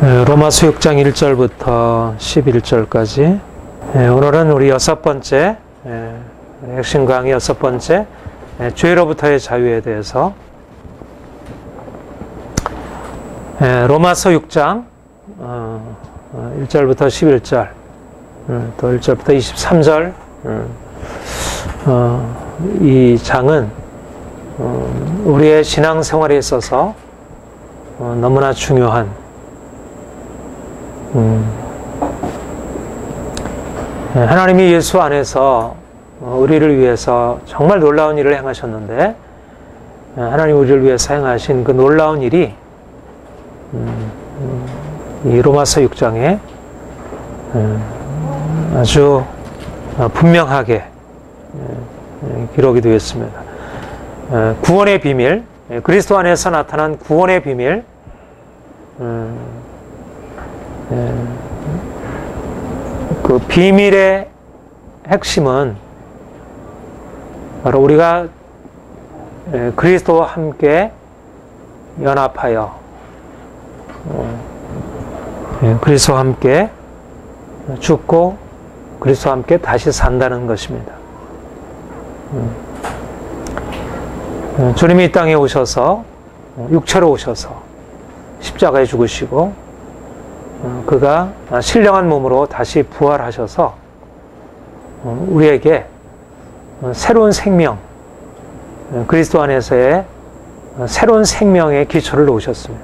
로마서 6장 1절부터 11절까지. 오늘은 우리 여섯 번째 핵심 강의 여섯 번째 죄로부터의 자유에 대해서 로마서 6장 1절부터 11절 또 1절부터 23절 이 장은 우리의 신앙생활에 있어서 너무나 중요한 하나님이 예수 안에서 우리를 위해서 정말 놀라운 일을 행하셨는데 하나님 우리를 위해서 행하신 그 놀라운 일이 이 로마서 6장에 아주 분명하게 기록이 되어 있습니다. 구원의 비밀, 그리스도 안에서 나타난 구원의 비밀, 그 비밀의 핵심은 바로 우리가 그리스도와 함께 연합하여 그리스도와 함께 죽고 그리스도와 함께 다시 산다는 것입니다. 주님이 이 땅에 오셔서 육체로 오셔서 십자가에 죽으시고 그가 신령한 몸으로 다시 부활하셔서 우리에게 새로운 생명, 그리스도 안에서의 새로운 생명의 기초를 놓으셨습니다.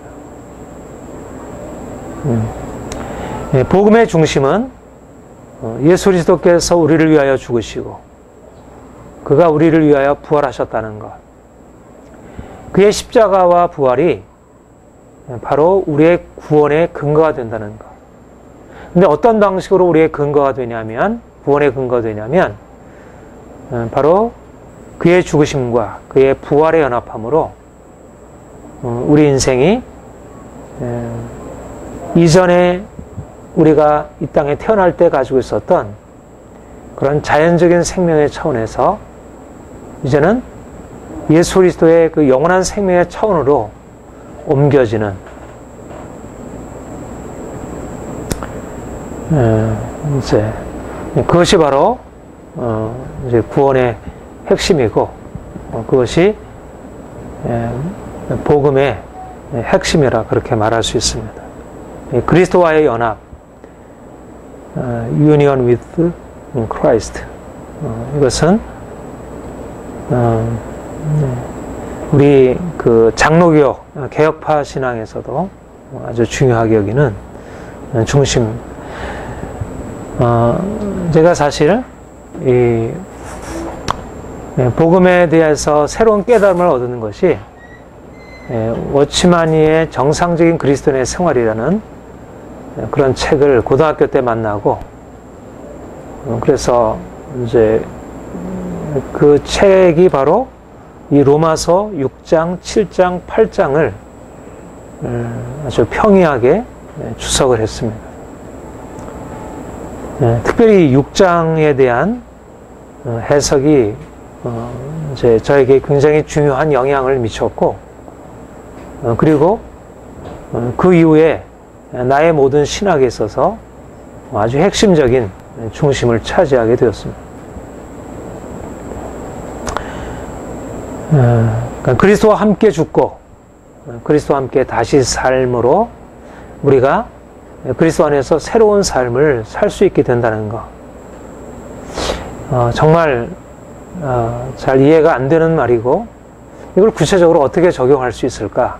복음의 중심은 예수 그리스도께서 우리를 위하여 죽으시고 그가 우리를 위하여 부활하셨다는 것. 그의 십자가와 부활이 바로 우리의 구원의 근거가 된다는 것. 근데 어떤 방식으로 우리의 근거가 되냐면, 구원의 근거가 되냐면, 바로 그의 죽으심과 그의 부활의 연합함으로 우리 인생이 이전에 우리가 이 땅에 태어날 때 가지고 있었던 그런 자연적인 생명의 차원에서 이제는 예수 그리스도의 그 영원한 생명의 차원으로 옮겨지는 이제 그것이 바로 이제 구원의 핵심이고 그것이 복음의 핵심이라 그렇게 말할 수 있습니다. 그리스도와의 연합, union with Christ. 이것은 우리 그 장로교 개혁파 신앙에서도 아주 중요하게 여기는 중심. 제가 사실 이 복음에 대해서 새로운 깨달음을 얻는 것이 워치마니의 정상적인 그리스도인의 생활이라는 그런 책을 고등학교 때 만나고 그래서 이제 그 책이 바로 이 로마서 6장, 7장, 8장을 아주 평이하게 주석을 했습니다. 특별히 6장에 대한 해석이 이제 저에게 굉장히 중요한 영향을 미쳤고, 그리고 그 이후에 나의 모든 신학에 있어서 아주 핵심적인 중심을 차지하게 되었습니다. 그러니까 그리스도와 함께 죽고 그리스도와 함께 다시 삶으로 우리가 그리스도 안에서 새로운 삶을 살 수 있게 된다는 것. 정말 잘 이해가 안 되는 말이고 이걸 구체적으로 어떻게 적용할 수 있을까?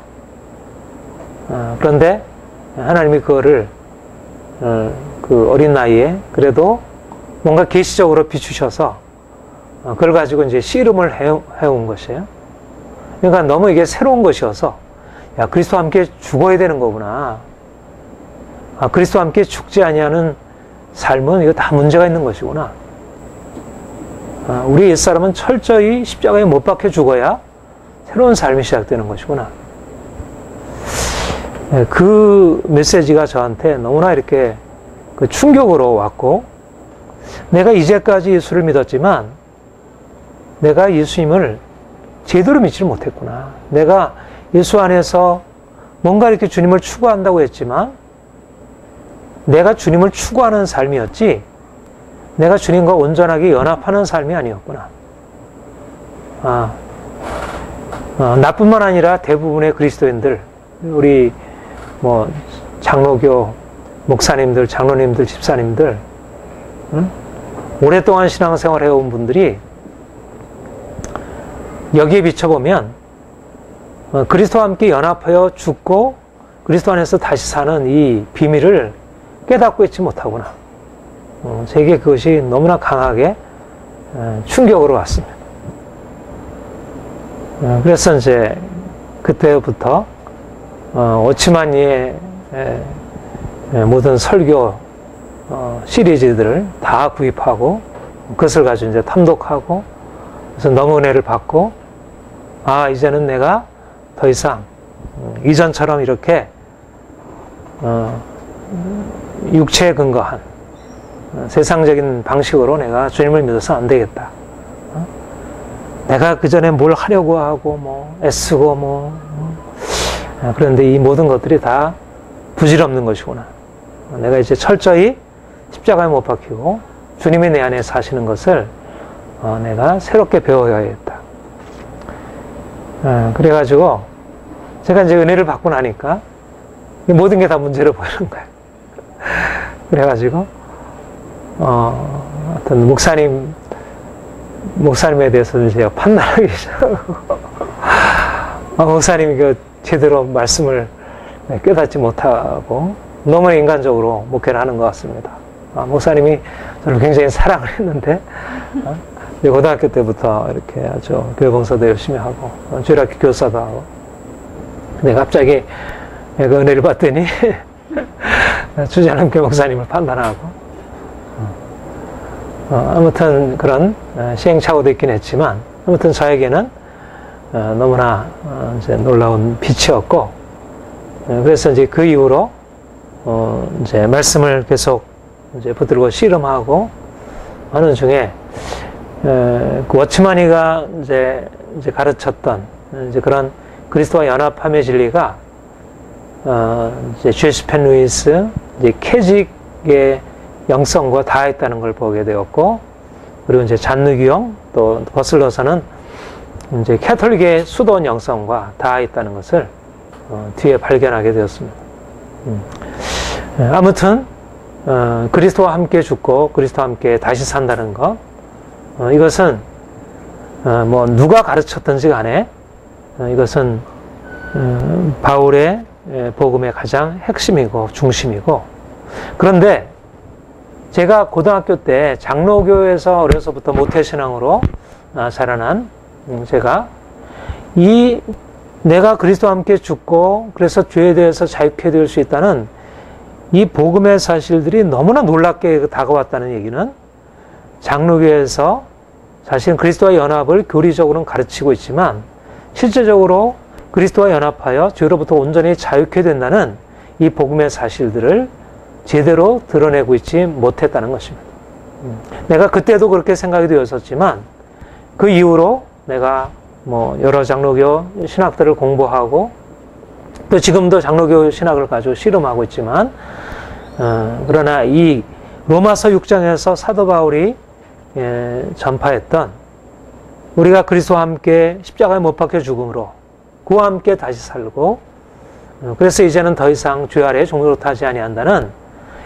그런데 하나님이 그거를 그 어린 나이에 그래도 뭔가 계시적으로 비추셔서 그걸 가지고 이제 씨름을 해온 것이에요. 그러니까 너무 이게 새로운 것이어서 야, 그리스도와 함께 죽어야 되는 거구나. 그리스도와 함께 죽지 아니하는 삶은 이거 다 문제가 있는 것이구나. 우리 옛사람은 철저히 십자가에 못 박혀 죽어야 새로운 삶이 시작되는 것이구나. 그 메시지가 저한테 너무나 이렇게 그 충격으로 왔고, 내가 이제까지 예수를 믿었지만 내가 예수님을 제대로 믿지를 못했구나. 내가 예수 안에서 뭔가 이렇게 주님을 추구한다고 했지만 내가 주님을 추구하는 삶이었지 내가 주님과 온전하게 연합하는 삶이 아니었구나. 나뿐만 아니라 대부분의 그리스도인들, 우리 장로교 목사님들, 장로님들, 집사님들, 오랫동안 신앙생활 해온 분들이 여기에 비춰보면 그리스도와 함께 연합하여 죽고 그리스도 안에서 다시 사는 이 비밀을 깨닫고 있지 못하구나. 제게 그것이 너무나 강하게 충격으로 왔습니다. 그래서 이제 그때부터 오치만니의 모든 설교 시리즈들을 다 구입하고 그것을 가지고 이제 탐독하고 그래서 너무 은혜를 받고 이제는 내가 더 이상 이전처럼 이렇게 육체에 근거한 세상적인 방식으로 내가 주님을 믿어서 안 되겠다. 내가 그 전에 뭘 하려고 하고 애쓰고 그런데 이 모든 것들이 다 부질없는 것이구나. 내가 이제 철저히 십자가에 못 박히고 주님이 내 안에 사시는 것을 내가 새롭게 배워야겠다. 그래가지고 제가 이제 은혜를 받고 나니까 모든 게 다 문제로 보이는 거예요. 그래가지고 어떤 목사님에 대해서 제가 판단하기 시작하고 목사님이 제대로 말씀을 깨닫지 못하고 너무나 인간적으로 목회를 하는 것 같습니다. 목사님이 저를 굉장히 사랑을 했는데 고등학교 때부터 이렇게 아주 교회봉사도 열심히 하고 주일학교 교사도 하고 근데 갑자기 그 은혜를 받더니 주전한 교회 목사님을 판단하고 아무튼 그런 시행착오도 있긴 했지만 아무튼 저에게는 너무나 이제 놀라운 빛이었고 그래서 이제 그 이후로 이제 말씀을 계속 이제 붙들고 씨름하고 하는 중에 그 워치마니가 이제 가르쳤던 이제 그런 그리스도와 연합함의 진리가 이제 제시 펜 루이스 이제 캐직의 영성과 닿아있다는 걸 보게 되었고 그리고 이제 잔누기용 또 버슬러서는 이제 캐톨릭의 수도원 영성과 닿아있다는 것을 뒤에 발견하게 되었습니다. 아무튼 그리스도와 함께 죽고 그리스도와 함께 다시 산다는 것 이것은 누가 가르쳤든지 간에 이것은 바울의 복음의 가장 핵심이고 중심이고 그런데 제가 고등학교 때 장로교에서 어려서부터 모태신앙으로 자라난 제가 내가 그리스도와 함께 죽고 그래서 죄에 대해서 자유케 될 수 있다는 이 복음의 사실들이 너무나 놀랍게 다가왔다는 얘기는 장로교에서 사실은 그리스도와 연합을 교리적으로는 가르치고 있지만 실제적으로 그리스도와 연합하여 죄로부터 온전히 자유케 된다는 이 복음의 사실들을 제대로 드러내고 있지 못했다는 것입니다. 내가 그때도 그렇게 생각이 되었었지만 그 이후로 내가 여러 장로교 신학들을 공부하고 또 지금도 장로교 신학을 가지고 씨름하고 있지만 그러나 이 로마서 6장에서 사도 바울이 전파했던 우리가 그리스도와 함께 십자가에 못 박혀 죽음으로 그와 함께 다시 살고 그래서 이제는 더 이상 죄 아래 종로로 타지 아니한다는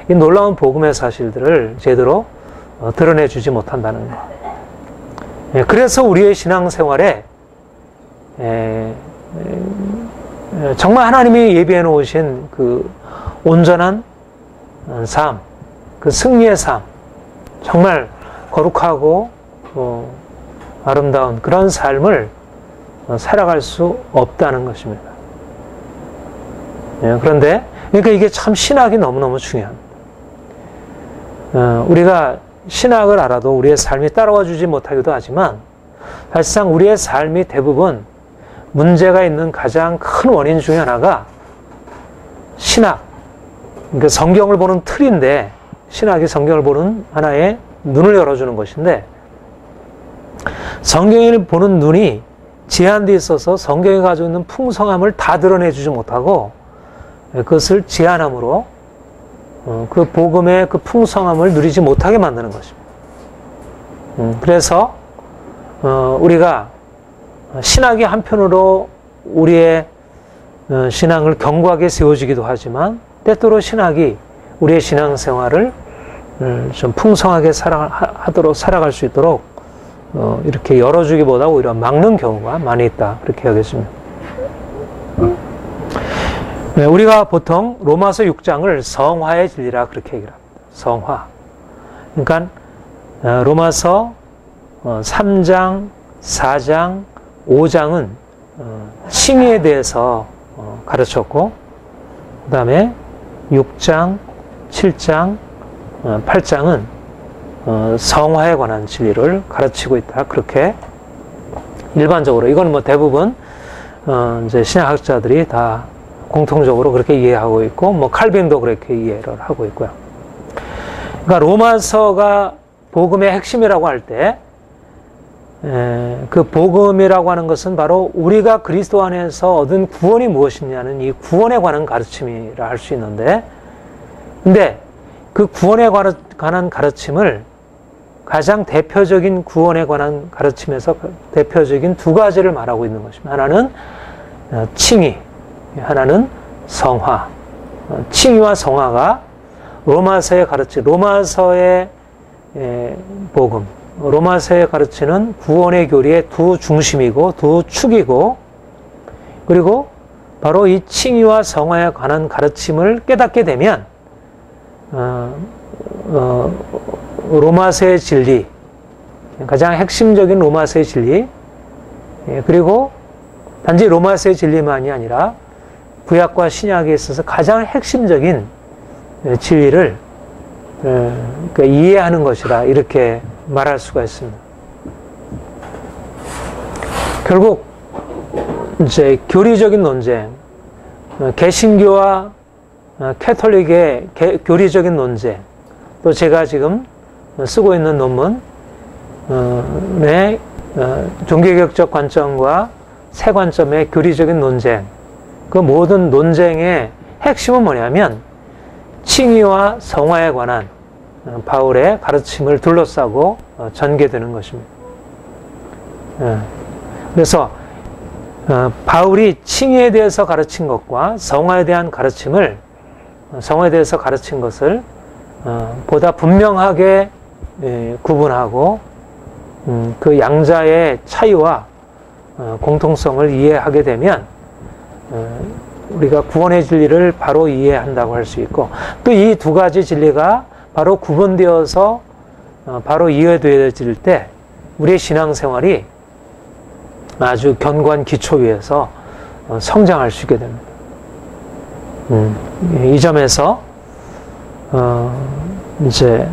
이 놀라운 복음의 사실들을 제대로 드러내주지 못한다는 것. 그래서 우리의 신앙생활에 정말 하나님이 예비해 놓으신 그 온전한 삶, 그 승리의 삶, 정말 거룩하고 아름다운 그런 삶을 살아갈 수 없다는 것입니다. 그런데 그러니까 이게 참 신학이 너무너무 중요합니다. 우리가 신학을 알아도 우리의 삶이 따라와 주지 못하기도 하지만 사실상 우리의 삶이 대부분 문제가 있는 가장 큰 원인 중에 하나가 신학, 그러니까 성경을 보는 틀인데 신학이 성경을 보는 하나의 눈을 열어주는 것인데 성경을 보는 눈이 제한되어 있어서 성경이 가지고 있는 풍성함을 다 드러내주지 못하고 그것을 제한함으로 그 복음의 그 풍성함을 누리지 못하게 만드는 것입니다. 그래서 우리가 신학이 한편으로 우리의 신앙을 견고하게 세워주기도 하지만 때때로 신학이 우리의 신앙생활을 좀 풍성하게 살아갈 수 있도록 이렇게 열어주기보다 오히려 막는 경우가 많이 있다. 그렇게 여겨집니다. 네, 우리가 보통 로마서 6장을 성화의 진리라 그렇게 얘기를 합니다. 성화. 그러니까 로마서 3장, 4장, 5장은 칭의에 대해서 가르쳤고 그 다음에 6장, 7장, 8장은 성화에 관한 진리를 가르치고 있다. 그렇게 일반적으로 이건 뭐 대부분 이제 신약학자들이 다 공통적으로 그렇게 이해하고 있고 뭐 칼빈도 그렇게 이해를 하고 있고요. 그러니까 로마서가 복음의 핵심이라고 할 때 그 복음이라고 하는 것은 바로 우리가 그리스도 안에서 얻은 구원이 무엇이냐는 이 구원에 관한 가르침이라 할 수 있는데 근데 그 구원에 관한 가르침을 가장 대표적인 구원에 관한 가르침에서 대표적인 두 가지를 말하고 있는 것입니다. 하나는 칭의, 하나는 성화. 칭의와 성화가 로마서에 로마서의 복음, 로마서에 가르치는 구원의 교리의 두 중심이고 두 축이고 그리고 바로 이 칭의와 성화에 관한 가르침을 깨닫게 되면 로마서의 진리, 가장 핵심적인 로마서의 진리, 그리고 단지 로마서의 진리만이 아니라 구약과 신약에 있어서 가장 핵심적인 진리를 이해하는 것이라 이렇게 말할 수가 있습니다. 결국 이제 교리적인 논쟁, 개신교와 캐톨릭의 교리적인 논쟁, 또 제가 지금 쓰고 있는 논문의 종교개혁적 관점과 새 관점의 교리적인 논쟁, 그 모든 논쟁의 핵심은 뭐냐면 칭의와 성화에 관한 바울의 가르침을 둘러싸고 전개되는 것입니다. 그래서 바울이 칭의에 대해서 가르친 것과 성화에 대한 가르침을 성화에 대해서 가르친 것을 보다 분명하게 구분하고 그 양자의 차이와 공통성을 이해하게 되면 우리가 구원의 진리를 바로 이해한다고 할 수 있고 또 이 두 가지 진리가 바로 구분되어서 바로 이해되어질 때 우리의 신앙생활이 아주 견고한 기초 위에서 성장할 수 있게 됩니다. 이 점에서 이제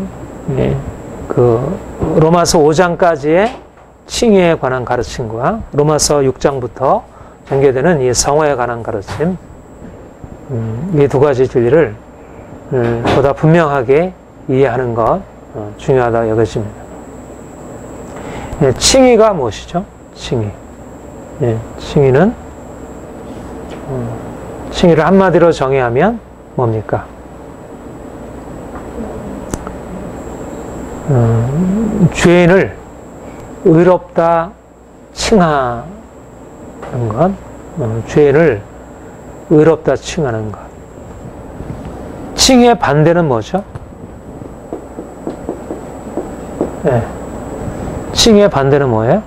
그 로마서 5장까지의 칭의에 관한 가르침과 로마서 6장부터 전개되는 이 성화에 관한 가르침, 이 두 가지 진리를 보다 분명하게 이해하는 것 중요하다 여겨집니다. 칭의가 무엇이죠? 칭의. 칭의는 칭의를 한마디로 정의하면 뭡니까? 죄인을 의롭다 칭하는 것, 죄인을 의롭다 칭하는 것. 칭의의 반대는 뭐죠? 칭의의 반대는 뭐예요?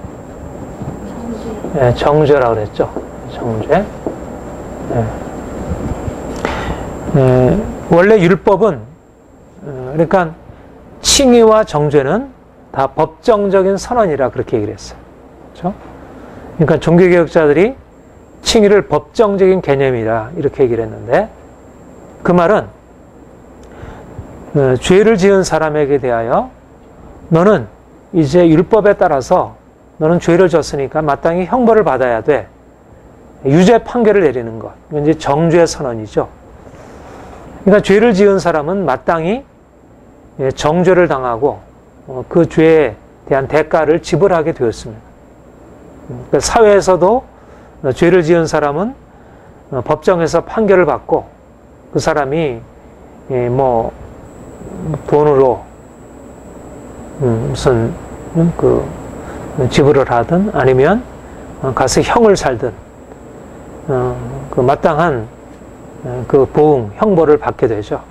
정죄라고 그랬죠. 정죄. 원래 율법은 그러니까 칭의와 정죄는 다 법정적인 선언이라 그렇게 얘기를 했어요. 그렇죠? 그러니까 종교개혁자들이 칭의를 법정적인 개념이라 이렇게 얘기를 했는데 그 말은 죄를 지은 사람에게 대하여 너는 이제 율법에 따라서 너는 죄를 졌으니까 마땅히 형벌을 받아야 돼. 유죄 판결을 내리는 것. 이건 이제 정죄 선언이죠. 그러니까 죄를 지은 사람은 마땅히 정죄를 당하고 그 죄에 대한 대가를 지불하게 되었습니다. 그러니까 사회에서도 죄를 지은 사람은 법정에서 판결을 받고 그 사람이 뭐 돈으로 무슨 그 지불을 하든 아니면 가서 형을 살든 그 마땅한 그 보응, 형벌을 받게 되죠.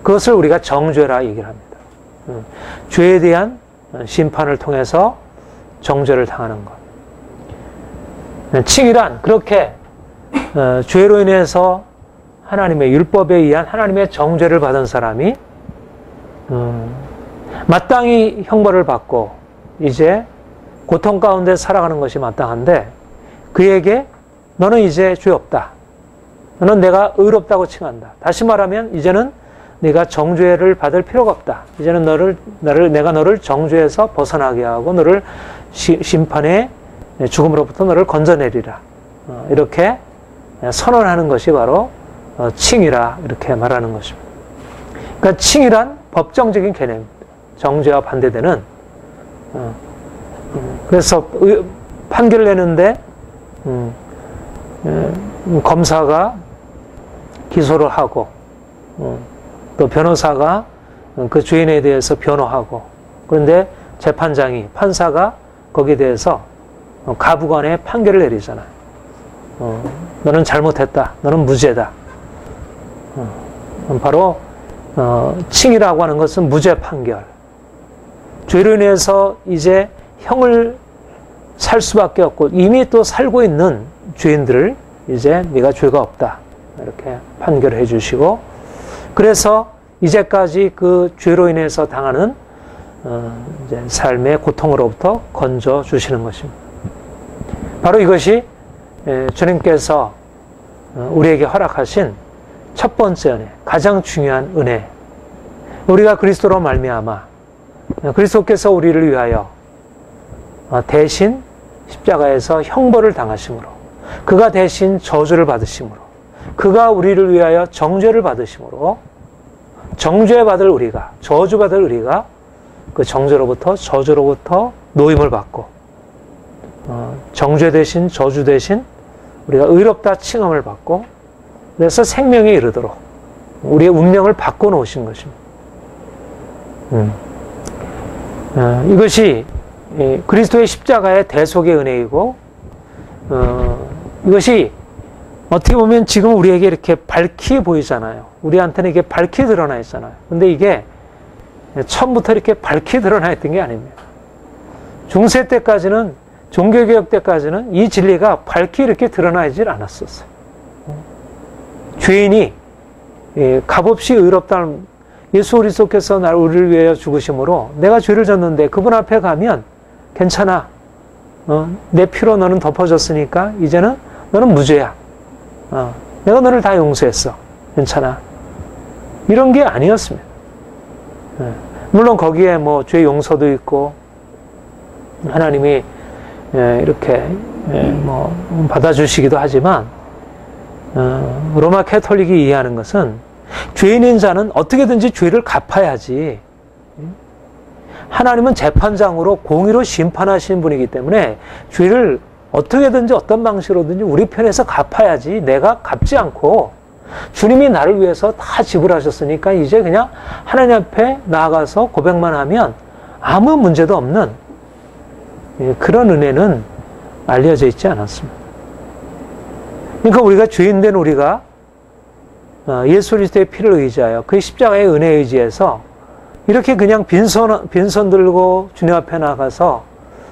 그것을 우리가 정죄라 얘기를 합니다. 죄에 대한 심판을 통해서 정죄를 당하는 것. 칭이란 그렇게 죄로 인해서 하나님의 율법에 의한 하나님의 정죄를 받은 사람이 마땅히 형벌을 받고 이제 고통 가운데 살아가는 것이 마땅한데 그에게 너는 이제 죄 없다. 너는 내가 의롭다고 칭한다. 다시 말하면 이제는 네가 정죄를 받을 필요가 없다. 이제는 내가 너를 정죄에서 벗어나게 하고 너를 심판의 죽음으로부터 너를 건져내리라. 이렇게 선언하는 것이 바로 칭이라 이렇게 말하는 것입니다. 그러니까 칭이란 법정적인 개념입니다. 정죄와 반대되는. 그래서 판결을 내는데 검사가 기소를 하고 또 변호사가 그 죄인에 대해서 변호하고 그런데 재판장이 판사가 거기에 대해서 가부간의 판결을 내리잖아요. 너는 잘못했다. 너는 무죄다. 바로 칭이라고 하는 것은 무죄 판결. 죄로 인해서 이제 형을 살 수밖에 없고 이미 또 살고 있는 죄인들을 이제 네가 죄가 없다. 이렇게 판결을 해주시고 그래서 이제까지 그 죄로 인해서 당하는 이제 삶의 고통으로부터 건져 주시는 것입니다. 바로 이것이 주님께서 우리에게 허락하신 첫 번째 은혜, 가장 중요한 은혜. 우리가 그리스도로 말미암아 그리스도께서 우리를 위하여 대신 십자가에서 형벌을 당하심으로 그가 대신 저주를 받으심으로 그가 우리를 위하여 정죄를 받으심으로 정죄받을 우리가 저주받을 우리가 그 정죄로부터 저주로부터 노임을 받고 정죄 대신 저주 대신 우리가 의롭다 칭함을 받고 그래서 생명에 이르도록 우리의 운명을 바꿔놓으신 것입니다. 이것이 그리스도의 십자가의 대속의 은혜이고 이것이 어떻게 보면 지금 우리에게 이렇게 밝히 보이잖아요. 우리한테는 이게 밝히 드러나 있잖아요. 근데 이게 처음부터 이렇게 밝히 드러나 있던 게 아닙니다. 중세 때까지는 종교개혁 때까지는 이 진리가 밝히 이렇게 드러나 있질 않았었어요. 죄인이 값없이 의롭다는 예수 그리스도께서 우리를 위하여 죽으심으로 내가 죄를 졌는데 그분 앞에 가면 괜찮아. 내 피로 너는 덮어졌으니까 이제는 너는 무죄야. 내가 너를 다 용서했어. 괜찮아. 이런 게 아니었습니다. 물론 거기에 뭐 죄 용서도 있고 하나님이 이렇게 뭐 받아주시기도 하지만 로마 캐톨릭이 이해하는 것은 죄인인 자는 어떻게든지 죄를 갚아야지. 하나님은 재판장으로 공의로 심판하시는 분이기 때문에 죄를 어떻게든지 어떤 방식으로든지 우리 편에서 갚아야지. 내가 갚지 않고 주님이 나를 위해서 다 지불하셨으니까 이제 그냥 하나님 앞에 나아가서 고백만 하면 아무 문제도 없는 그런 은혜는 알려져 있지 않았습니다. 그러니까 우리가 죄인된 우리가 예수 그리스도의 피를 의지하여 그의 십자가의 은혜에 의지해서 이렇게 그냥 빈손 들고 주님 앞에 나가서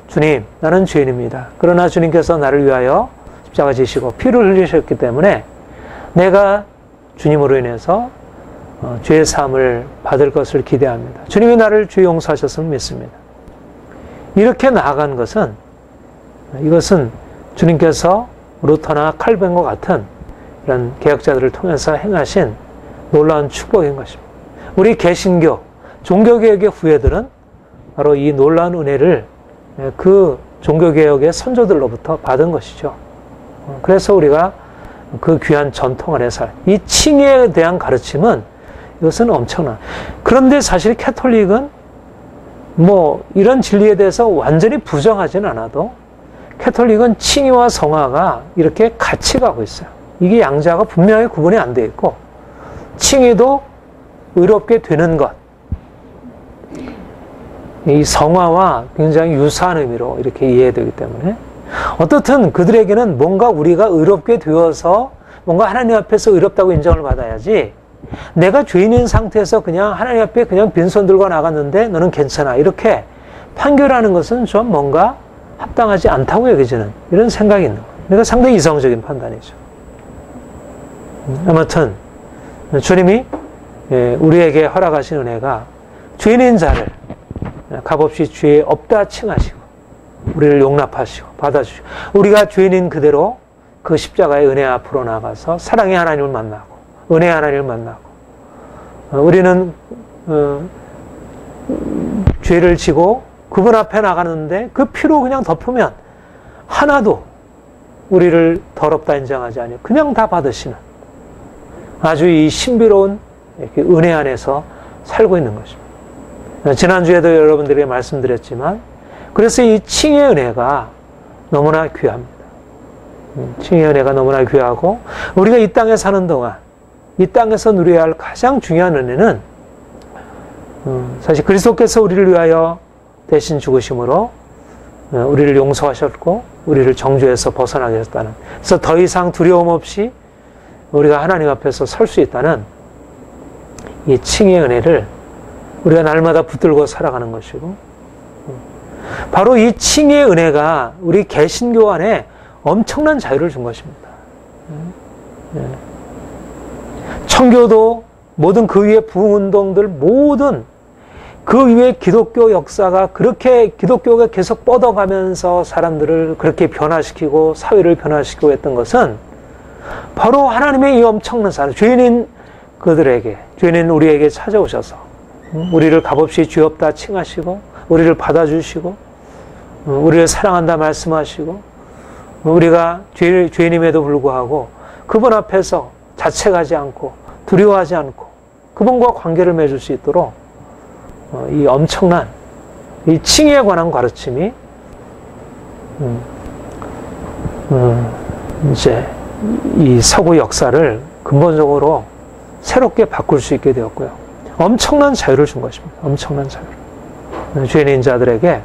주님, 나는 죄인입니다. 그러나 주님께서 나를 위하여 십자가 지시고 피를 흘리셨기 때문에 내가 주님으로 인해서 죄의 사함을 받을 것을 기대합니다. 주님이 나를 죄 용서하셨음을 믿습니다. 이렇게 나아간 것은 이것은 주님께서 루터나 칼뱅과 같은 이런 개혁자들을 통해서 행하신 놀라운 축복인 것입니다. 우리 개신교, 종교개혁의 후예들은 바로 이 놀라운 은혜를 그 종교개혁의 선조들로부터 받은 것이죠. 그래서 우리가 그 귀한 전통 안에서 이 칭에 대한 가르침은 이것은 엄청난. 그런데 사실 캐톨릭은 뭐 이런 진리에 대해서 완전히 부정하지는 않아도 캐톨릭은 칭의와 성화가 이렇게 같이 가고 있어요. 이게 양자가 분명히 구분이 안 돼 있고 칭의도 의롭게 되는 것. 이 성화와 굉장히 유사한 의미로 이렇게 이해되기 때문에 어떻든 그들에게는 뭔가 우리가 의롭게 되어서 뭔가 하나님 앞에서 의롭다고 인정을 받아야지 내가 죄인인 상태에서 그냥 하나님 앞에 그냥 빈손 들고 나갔는데 너는 괜찮아 이렇게 판결하는 것은 좀 뭔가 합당하지 않다고 여겨지는 이런 생각이 있는 거예요. 그러니까 상당히 이성적인 판단이죠. 아무튼 주님이 우리에게 허락하신 은혜가 죄인인 자를 값없이 죄 없다 칭하시고 우리를 용납하시고 받아주시고 우리가 죄인인 그대로 그 십자가의 은혜 앞으로 나가서 사랑의 하나님을 만나고 은혜의 하나님을 만나고 우리는 죄를 지고 그분 앞에 나가는데 그 피로 그냥 덮으면 하나도 우리를 더럽다 인정하지 않아요. 그냥 다 받으시는 아주 이 신비로운 은혜 안에서 살고 있는 것입니다. 지난주에도 여러분들에게 말씀드렸지만 그래서 이 칭의 은혜가 너무나 귀합니다. 칭의 은혜가 너무나 귀하고 우리가 이 땅에 사는 동안 이 땅에서 누려야 할 가장 중요한 은혜는 사실 그리스도께서 우리를 위하여 대신 죽으심으로 우리를 용서하셨고 우리를 정죄에서 벗어나게 하셨다는 그래서 더 이상 두려움 없이 우리가 하나님 앞에서 설 수 있다는 이 칭의 은혜를 우리가 날마다 붙들고 살아가는 것이고 바로 이 칭의 은혜가 우리 개신교 안에 엄청난 자유를 준 것입니다. 청교도 모든 그 위에 부흥운동들 모든 그 위에 기독교 역사가 그렇게 기독교가 계속 뻗어가면서 사람들을 그렇게 변화시키고 사회를 변화시키고 했던 것은 바로 하나님의 이 엄청난 사랑, 죄인인 그들에게, 죄인인 우리에게 찾아오셔서 우리를 값없이 죄 없다 칭하시고 우리를 받아주시고 우리를 사랑한다 말씀하시고 우리가 죄인임에도 불구하고 그분 앞에서 자책하지 않고 두려워하지 않고 그분과 관계를 맺을 수 있도록 이 엄청난 이 칭의에 관한 가르침이 이제 이 서구 역사를 근본적으로 새롭게 바꿀 수 있게 되었고요. 엄청난 자유를 준 것입니다. 엄청난 자유를. 죄인인 자들에게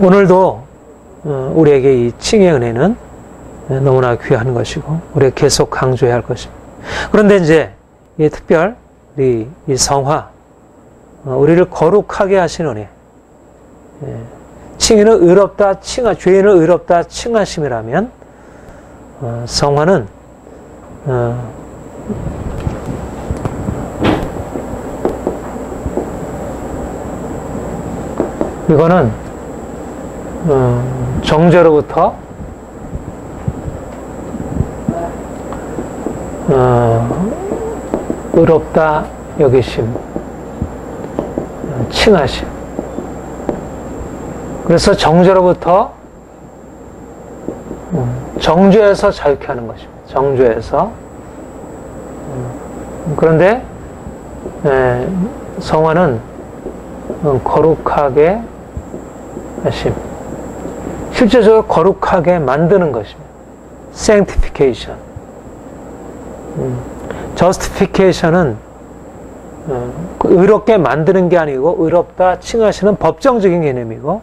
오늘도 우리에게 이 칭의 은혜는 너무나 귀한 것이고 우리가 계속 강조해야 할 것입니다. 그런데 이제 이 특별 이 성화 우리를 거룩하게 하신 은혜 칭의는 의롭다 죄인을 의롭다 칭하심이라면 성화는 이거는 정죄로부터 의롭다 여기심, 칭하심. 그래서 정죄로부터 정죄에서 자유케 하는 것입니다. 정죄에서. 그런데 성화는 거룩하게 하심. 실제적으로 거룩하게 만드는 것입니다. sanctification. justification은 의롭게 만드는 게 아니고 의롭다 칭하시는 법정적인 개념이고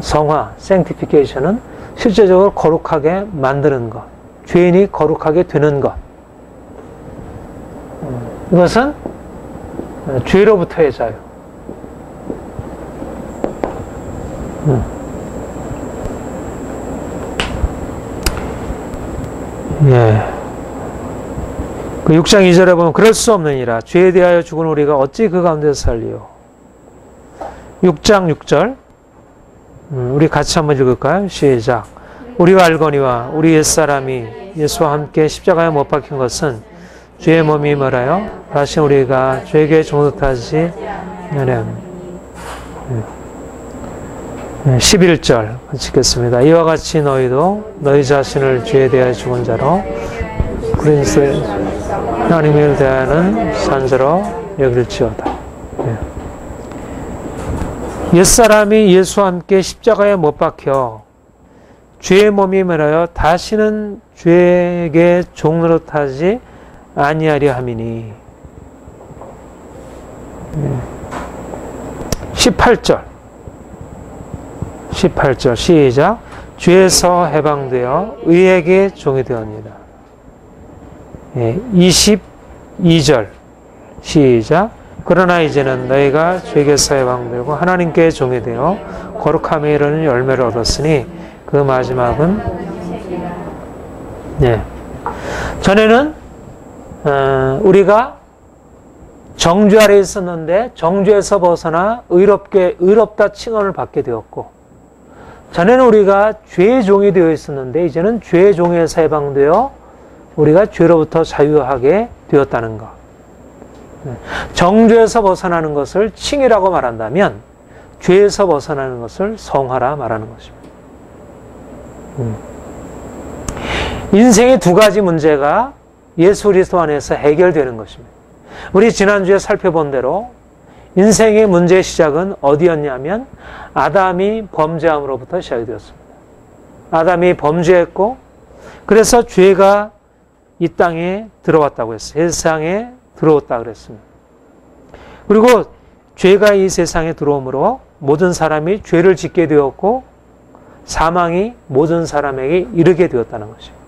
성화, sanctification은 실제적으로 거룩하게 만드는 것, 죄인이 거룩하게 되는 것. 이것은 죄로부터의 자유. 그 6장 2절에 보면 그럴 수 없느니라 죄에 대하여 죽은 우리가 어찌 그 가운데서 살리요. 6장 6절 우리 같이 한번 읽을까요? 시작. 우리가 알거니와 우리 옛사람이 예수와 함께 십자가에 못 박힌 것은 죄의 몸이 뭐라요? 다시 우리가 죄에게 종속하지 않으면 11절 같이 읽겠습니다. 이와 같이 너희도 너희 자신을 죄에 대하여 죽은 자로 그리스도의 하나님을 대하는 산자로 여길지어다. 옛사람이 예수와 함께 십자가에 못 박혀 죄의 몸이 mer하여 다시는 죄에게 종노릇하지 아니하려 함이니. 18절 시작. 죄에서 해방되어 의에게 종이 되었느니라. 22절 시작. 그러나 이제는 너희가 죄에게서 해방되고 하나님께 종이 되어 거룩함에 이르는 열매를 얻었으니 그 마지막은 전에는 우리가 정죄 아래 있었는데 정죄에서 벗어나 의롭다 칭언을 받게 되었고, 전에는 우리가 죄의 종이 되어 있었는데 이제는 죄의 종에서 해방되어 우리가 죄로부터 자유하게 되었다는 것. 정죄에서 벗어나는 것을 칭이라고 말한다면 죄에서 벗어나는 것을 성화라 말하는 것입니다. 인생의 두 가지 문제가 예수 그리스도 안에서 해결되는 것입니다. 우리 지난주에 살펴본 대로 인생의 문제의 시작은 어디였냐면 아담이 범죄함으로부터 시작이 되었습니다. 아담이 범죄했고 그래서 죄가 이 땅에 들어왔다고 했어요. 세상에 들어왔다 그랬습니다. 그리고 죄가 이 세상에 들어오므로 모든 사람이 죄를 짓게 되었고 사망이 모든 사람에게 이르게 되었다는 것입니다.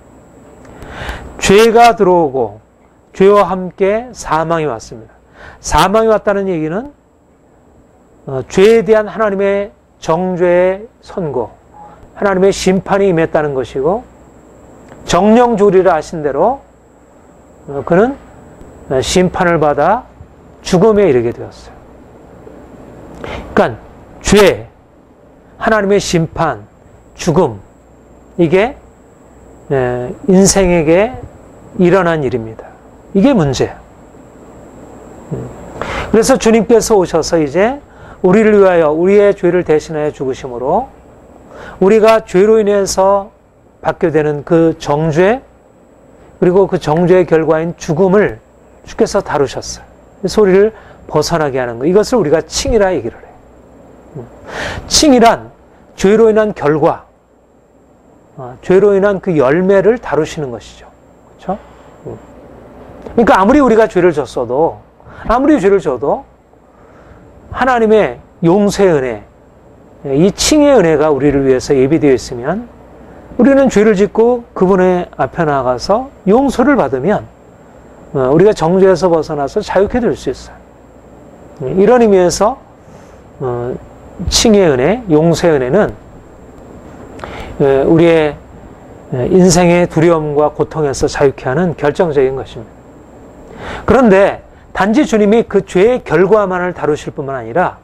죄가 들어오고 죄와 함께 사망이 왔습니다. 사망이 왔다는 얘기는 죄에 대한 하나님의 정죄의 선고, 하나님의 심판이 임했다는 것이고, 정령조리를 하신 대로 그는 심판을 받아 죽음에 이르게 되었어요. 그러니까 죄, 하나님의 심판, 죽음, 이게 인생에게 일어난 일입니다. 이게 문제예요. 그래서 주님께서 오셔서 이제 우리를 위하여 우리의 죄를 대신하여 죽으심으로 우리가 죄로 인해서 받게 되는 그 정죄, 그리고 그 정죄의 결과인 죽음을 주께서 다루셨어요. 소리를 벗어나게 하는 거. 이것을 우리가 칭이라 얘기를 해요. 칭이란 죄로 인한 결과, 죄로 인한 그 열매를 다루시는 것이죠. 그렇죠? 그러니까 아무리 우리가 죄를 졌어도, 하나님의 용서의 은혜, 이 칭의 은혜가 우리를 위해서 예비되어 있으면 우리는 죄를 짓고 그분의 앞에 나가서 용서를 받으면 우리가 정죄에서 벗어나서 자유케 될 수 있어요. 이런 의미에서 칭의 은혜, 용서의 은혜는 우리의 인생의 두려움과 고통에서 자유케 하는 결정적인 것입니다. 그런데 단지 주님이 그 죄의 결과만을 다루실 뿐만 아니라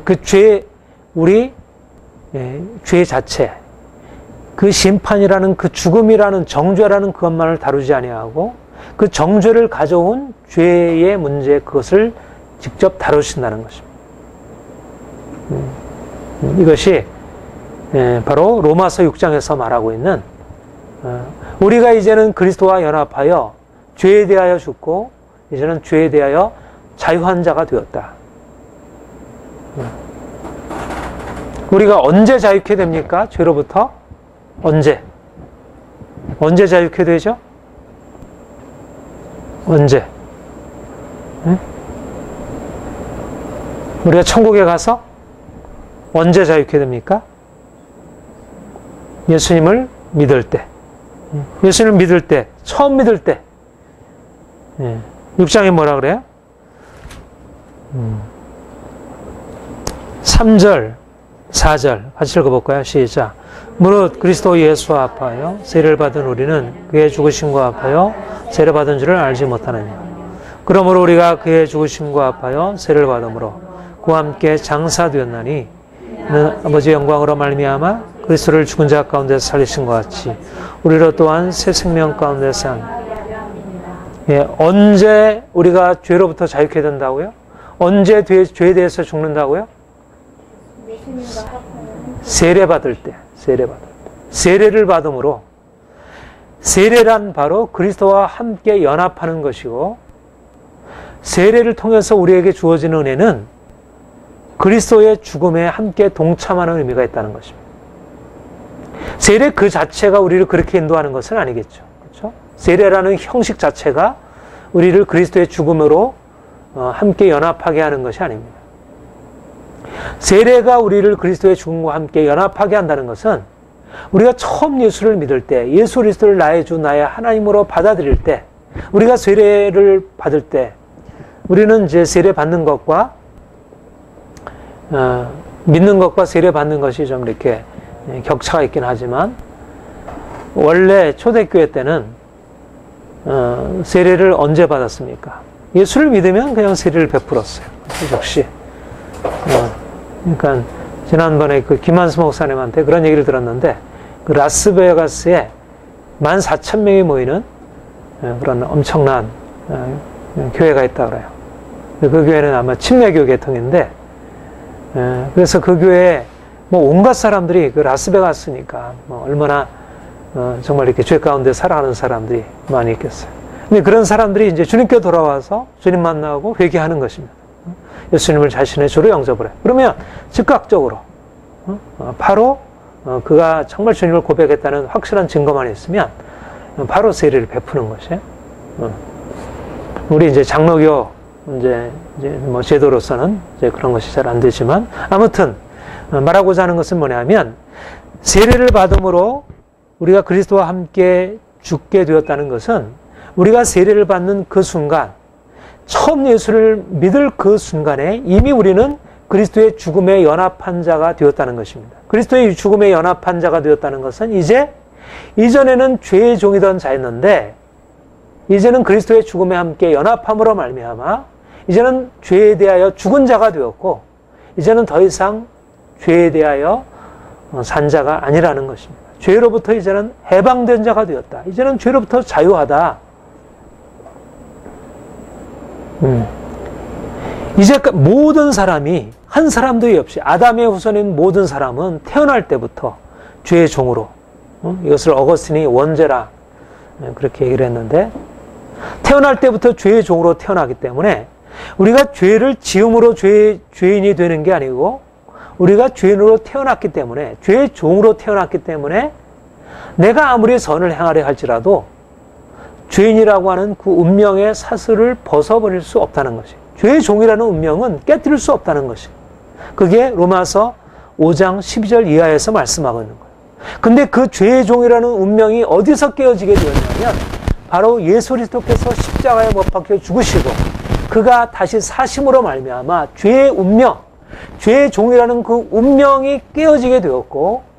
그 죄, 우리 죄 자체, 그 심판이라는 그 죽음이라는 정죄라는 그것만을 다루지 아니하고 그 정죄를 가져온 죄의 문제, 그것을 직접 다루신다는 것입니다. 이것이 바로 로마서 6장에서 말하고 있는 우리가 이제는 그리스도와 연합하여 죄에 대하여 죽고 이제는 죄에 대하여 자유한 자가 되었다. 우리가 언제 자유케 됩니까? 죄로부터? 언제 자유케 되죠? 언제? 우리가 천국에 가서 언제 자유케 됩니까? 예수님을 믿을 때. 예수님을 믿을 때, 처음 믿을 때. 6장에 뭐라 그래요? 3절, 4절 같이 읽어볼까요? 시작. 무릇 그리스도 예수와 합하여 세례를 받은 우리는 그의 죽으심과 합하여 세례 받은 줄을 알지 못하느냐. 그러므로 우리가 그의 죽으심과 합하여 세례를 받음으로 그와 함께 장사되었나니 이는 아버지의 영광으로 말미암아 그리스도를 죽은 자 가운데서 살리신 것 같이 우리로 또한 새 생명 가운데서 언제 우리가 죄로부터 자유케 된다고요? 언제 죄에 대해서 죽는다고요? 세례 받을 때. 세례를 받음으로, 세례란 바로 그리스도와 함께 연합하는 것이고, 세례를 통해서 우리에게 주어지는 은혜는 그리스도의 죽음에 함께 동참하는 의미가 있다는 것입니다. 세례 그 자체가 우리를 그렇게 인도하는 것은 아니겠죠. 그렇죠? 세례라는 형식 자체가 우리를 그리스도의 죽음으로 함께 연합하게 하는 것이 아닙니다. 세례가 우리를 그리스도의 죽음과 함께 연합하게 한다는 것은 우리가 처음 예수를 믿을 때, 예수 그리스도를 나의 주, 나의 하나님으로 받아들일 때, 우리가 세례를 받을 때, 우리는 이제 세례 받는 것과 믿는 것과 세례 받는 것이 좀 이렇게 격차가 있긴 하지만, 원래 초대교회 때는 세례를 언제 받았습니까? 예수를 믿으면 그냥 세례를 베풀었어요. 역시. 그러니까 지난번에 그 김한수 목사님한테 그런 얘기를 들었는데, 그 라스베가스에 14,000명이 모이는 그런 엄청난 교회가 있다고 그래요. 그 교회는 아마 침례교 계통인데, 그래서 그 교회에 뭐 온갖 사람들이, 그 라스베가스니까 뭐 얼마나 정말 이렇게 죄 가운데 살아가는 사람들이 많이 있겠어요. 근데 그런 사람들이 이제 주님께 돌아와서 주님 만나고 회개하는 것입니다. 예수님을 자신의 주로 영접을 해요. 그러면 즉각적으로 바로 그가 정말 주님을 고백했다는 확실한 증거만 있으면 바로 세례를 베푸는 것이에요. 우리 이제 장로교 이제 뭐 제도로서는 이제 그런 것이 잘 안 되지만, 아무튼 말하고자 하는 것은 뭐냐면, 세례를 받음으로 우리가 그리스도와 함께 죽게 되었다는 것은 우리가 세례를 받는 그 순간, 처음 예수를 믿을 그 순간에 이미 우리는 그리스도의 죽음에 연합한 자가 되었다는 것입니다. 그리스도의 죽음에 연합한 자가 되었다는 것은 이제 이전에는 죄의 종이던 자였는데, 이제는 그리스도의 죽음에 함께 연합함으로 말미암아 이제는 죄에 대하여 죽은 자가 되었고, 이제는 더 이상 죄에 대하여 산 자가 아니라는 것입니다. 죄로부터 이제는 해방된 자가 되었다. 이제는 죄로부터 자유하다. 이제 모든 사람이, 한 사람도 없이 아담의 후손인 모든 사람은 태어날 때부터 죄의 종으로, 이것을 어거스틴이 원죄라 그렇게 얘기를 했는데, 태어날 때부터 죄의 종으로 태어나기 때문에 우리가 죄를 지음으로 죄인이 되는 게 아니고, 우리가 죄인으로 태어났기 때문에, 죄의 종으로 태어났기 때문에 내가 아무리 선을 행하려 할지라도 죄인이라고 하는 그 운명의 사슬을 벗어버릴 수 없다는 것이, 죄의 종이라는 운명은 깨뜨릴 수 없다는 것이, 그게 로마서 5장 12절 이하에서 말씀하고 있는 거예요. 근데 그 죄의 종이라는 운명이 어디서 깨어지게 되었냐면, 바로 예수 그리스도께서 십자가에 못 박혀 죽으시고 그가 다시 사심으로 말미암아 죄의 운명, 죄의 종이라는 그 운명이 깨어지게 되었고,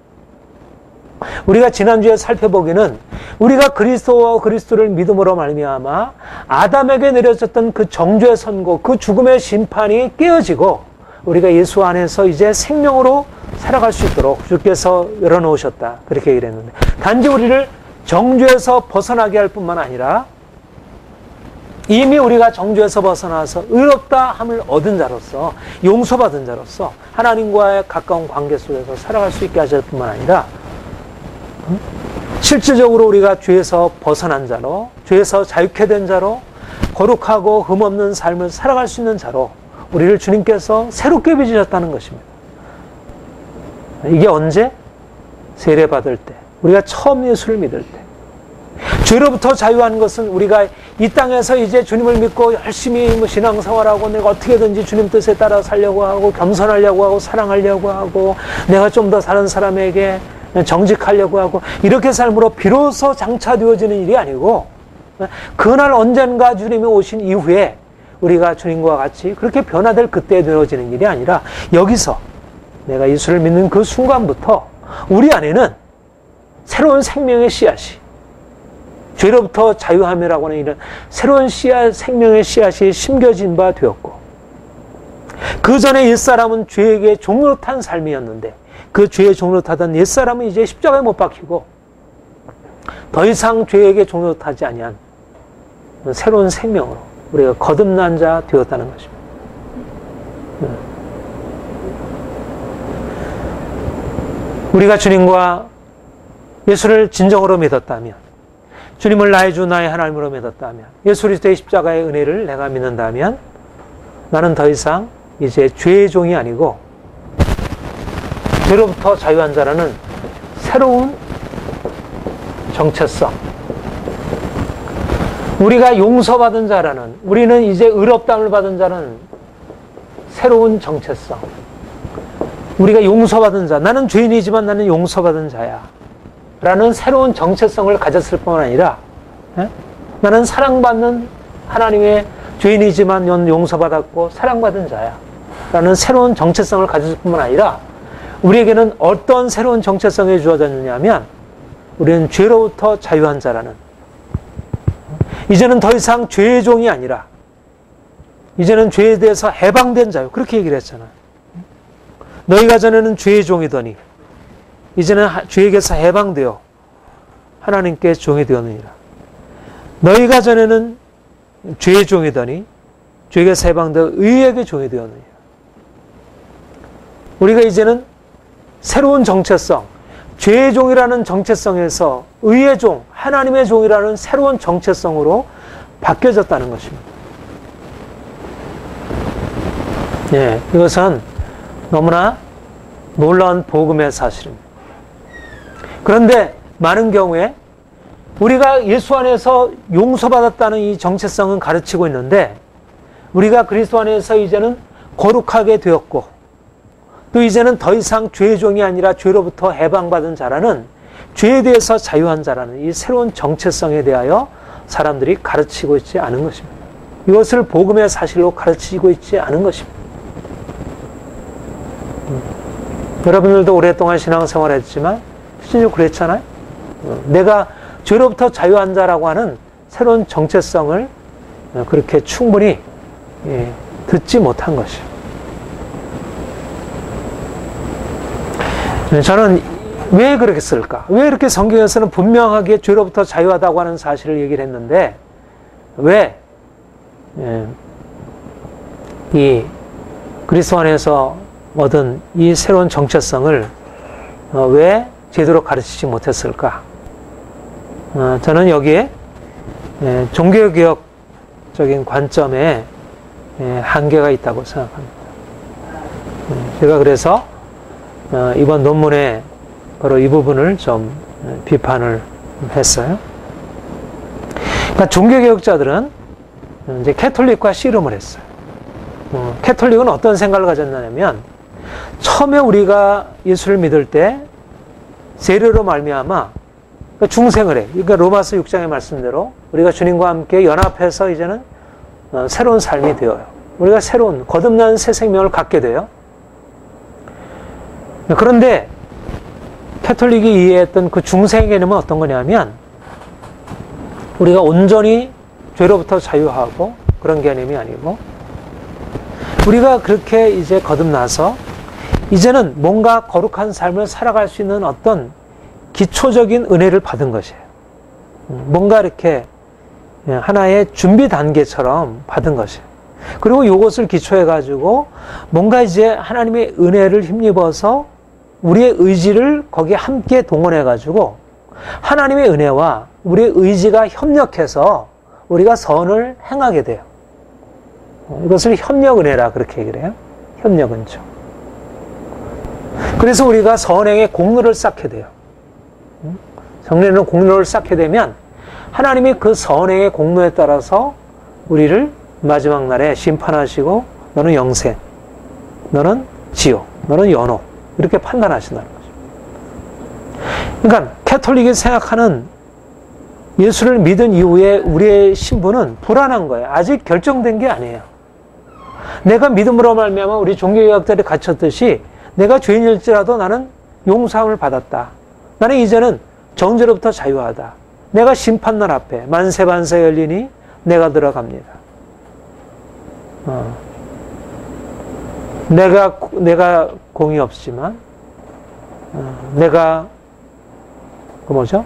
우리가 지난주에 살펴보기는 우리가 그리스도와 그리스도를 믿음으로 말미암아 아담에게 내려졌던 그 정죄의 선고, 그 죽음의 심판이 깨어지고 우리가 예수 안에서 이제 생명으로 살아갈 수 있도록 주께서 열어놓으셨다, 그렇게 얘기를 했는데, 단지 우리를 정죄에서 벗어나게 할 뿐만 아니라 이미 우리가 정죄에서 벗어나서 의롭다 함을 얻은 자로서, 용서받은 자로서 하나님과의 가까운 관계 속에서 살아갈 수 있게 하실 뿐만 아니라, 실질적으로 우리가 죄에서 벗어난 자로, 죄에서 자유케 된 자로, 거룩하고 흠없는 삶을 살아갈 수 있는 자로 우리를 주님께서 새롭게 빚으셨다는 것입니다. 이게 언제? 세례받을 때, 우리가 처음 예수를 믿을 때. 죄로부터 자유한 것은 우리가 이 땅에서 이제 주님을 믿고 열심히 신앙생활하고 내가 어떻게든지 주님 뜻에 따라 살려고 하고, 겸손하려고 하고, 사랑하려고 하고, 내가 좀 더 다른 사람에게 정직하려고 하고, 이렇게 삶으로 비로소 장차되어지는 일이 아니고, 그날 언젠가 주님이 오신 이후에 우리가 주님과 같이 그렇게 변화될 그때 되어지는 일이 아니라, 여기서 내가 예수를 믿는 그 순간부터 우리 안에는 새로운 생명의 씨앗이, 죄로부터 자유함이라고 하는 이런 새로운 씨앗, 생명의 씨앗이 심겨진 바 되었고, 그 전에 옛사람은 죄에게 종노릇한 삶이었는데, 그 죄의 종노릇하던 옛사람은 이제 십자가에 못 박히고 더 이상 죄에게 종노릇하지 아니한 새로운 생명으로 우리가 거듭난 자 되었다는 것입니다. 우리가 주님과 예수를 진정으로 믿었다면, 주님을 나의 주 나의 하나님으로 믿었다면, 예수 그리스도의 십자가의 은혜를 내가 믿는다면, 나는 더 이상 이제 죄의 종이 아니고 죄로부터 자유한 자라는 새로운 정체성. 우리가 용서받은 자라는, 우리는 이제 의롭다함을 받은 자는 새로운 정체성. 우리가 용서받은 자, 나는 죄인이지만 나는 용서받은 자야 라는 새로운 정체성을 가졌을 뿐만 아니라, 나는 사랑받는 하나님의 죄인이지만 용서받았고 사랑받은 자야 라는 새로운 정체성을 가졌을 뿐만 아니라, 우리에게는 어떤 새로운 정체성이 주어졌느냐면, 우리는 죄로부터 자유한 자라는, 이제는 더 이상 죄의 종이 아니라 이제는 죄에 대해서 해방된 자요, 그렇게 얘기를 했잖아요. 너희가 전에는 죄의 종이더니 이제는 죄에게서 해방되어 하나님께 종이 되었느니라. 너희가 전에는 죄의 종이더니 죄에게서 해방되어 의에게 종이 되었느니라. 우리가 이제는 새로운 정체성, 죄의 종이라는 정체성에서 의의 종, 하나님의 종이라는 새로운 정체성으로 바뀌어졌다는 것입니다. 예, 이것은 너무나 놀라운 복음의 사실입니다. 그런데 많은 경우에 우리가 예수 안에서 용서받았다는 이 정체성은 가르치고 있는데, 우리가 그리스도 안에서 이제는 거룩하게 되었고, 또 이제는 더 이상 죄의 종이 아니라 죄로부터 해방받은 자라는, 죄에 대해서 자유한 자라는 이 새로운 정체성에 대하여 사람들이 가르치고 있지 않은 것입니다. 이것을 복음의 사실로 가르치고 있지 않은 것입니다. 여러분들도 오랫동안 신앙생활을 했지만 실제로 그랬잖아요. 내가 죄로부터 자유한 자라고 하는 새로운 정체성을 그렇게 충분히 듣지 못한 것이에요. 저는 왜 그렇게 쓸까? 왜 이렇게 성경에서는 분명하게 죄로부터 자유하다고 하는 사실을 얘기를 했는데, 왜 이 그리스도 안에서 얻은 이 새로운 정체성을 왜 제대로 가르치지 못했을까? 저는 여기에 종교개혁적인 관점에 한계가 있다고 생각합니다. 제가 그래서 이번 논문에 바로 이 부분을 좀 비판을 했어요. 그러니까 종교개혁자들은 이제 캐톨릭과 씨름을 했어요. 캐톨릭은 어떤 생각을 가졌냐면, 처음에 우리가 예수를 믿을 때 세례로 말미암아 중생을 해. 그러니까 로마서 6장의 말씀대로 우리가 주님과 함께 연합해서 이제는 새로운 삶이 되어요. 우리가 새로운 거듭난 새 생명을 갖게 돼요. 그런데 캐톨릭이 이해했던 그 중생의 개념은 어떤 거냐면, 우리가 온전히 죄로부터 자유하고 그런 개념이 아니고, 우리가 그렇게 이제 거듭나서 이제는 뭔가 거룩한 삶을 살아갈 수 있는 어떤 기초적인 은혜를 받은 것이에요. 뭔가 이렇게 하나의 준비 단계처럼 받은 것이에요. 그리고 이것을 기초해가지고 뭔가 이제 하나님의 은혜를 힘입어서 우리의 의지를 거기에 함께 동원해가지고 하나님의 은혜와 우리의 의지가 협력해서 우리가 선을 행하게 돼요. 이것을 협력은혜라 그렇게 얘기를 해요. 협력은총. 그래서 우리가 선행의 공로를 쌓게 돼요. 정례는 공로를 쌓게 되면 하나님이 그 선행의 공로에 따라서 우리를 마지막 날에 심판하시고, 너는 영생, 너는 지옥, 너는 연옥, 이렇게 판단하신다는 거죠. 그러니까 캐톨릭이 생각하는 예수를 믿은 이후에 우리의 신분은 불안한 거예요. 아직 결정된 게 아니에요. 내가 믿음으로 말미암아 우리 종교개혁자들이 갇혔듯이 내가 죄인일지라도 나는 용서함을 받았다. 나는 이제는 정죄로부터 자유하다. 내가 심판날 앞에 만세반세 열리니 내가 들어갑니다. 내가 공이 없지만 내가 뭐죠?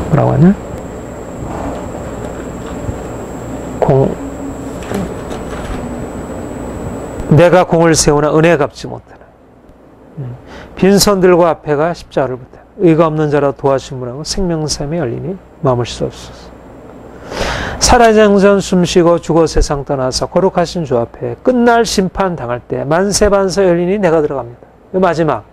뭐라고 하냐? 내가 공을 세우나 은혜 갚지 못하나. 빈손들과 앞에가 십자가를 붙다. 의가 없는 자라 도와주신 분하고 생명샘에 열리니 마음을 씻었소서. 살아생전 숨쉬고 죽어 세상 떠나서 거룩하신 주 앞에 끝날 심판 당할 때 만세반세 열리니 내가 들어갑니다. 마지막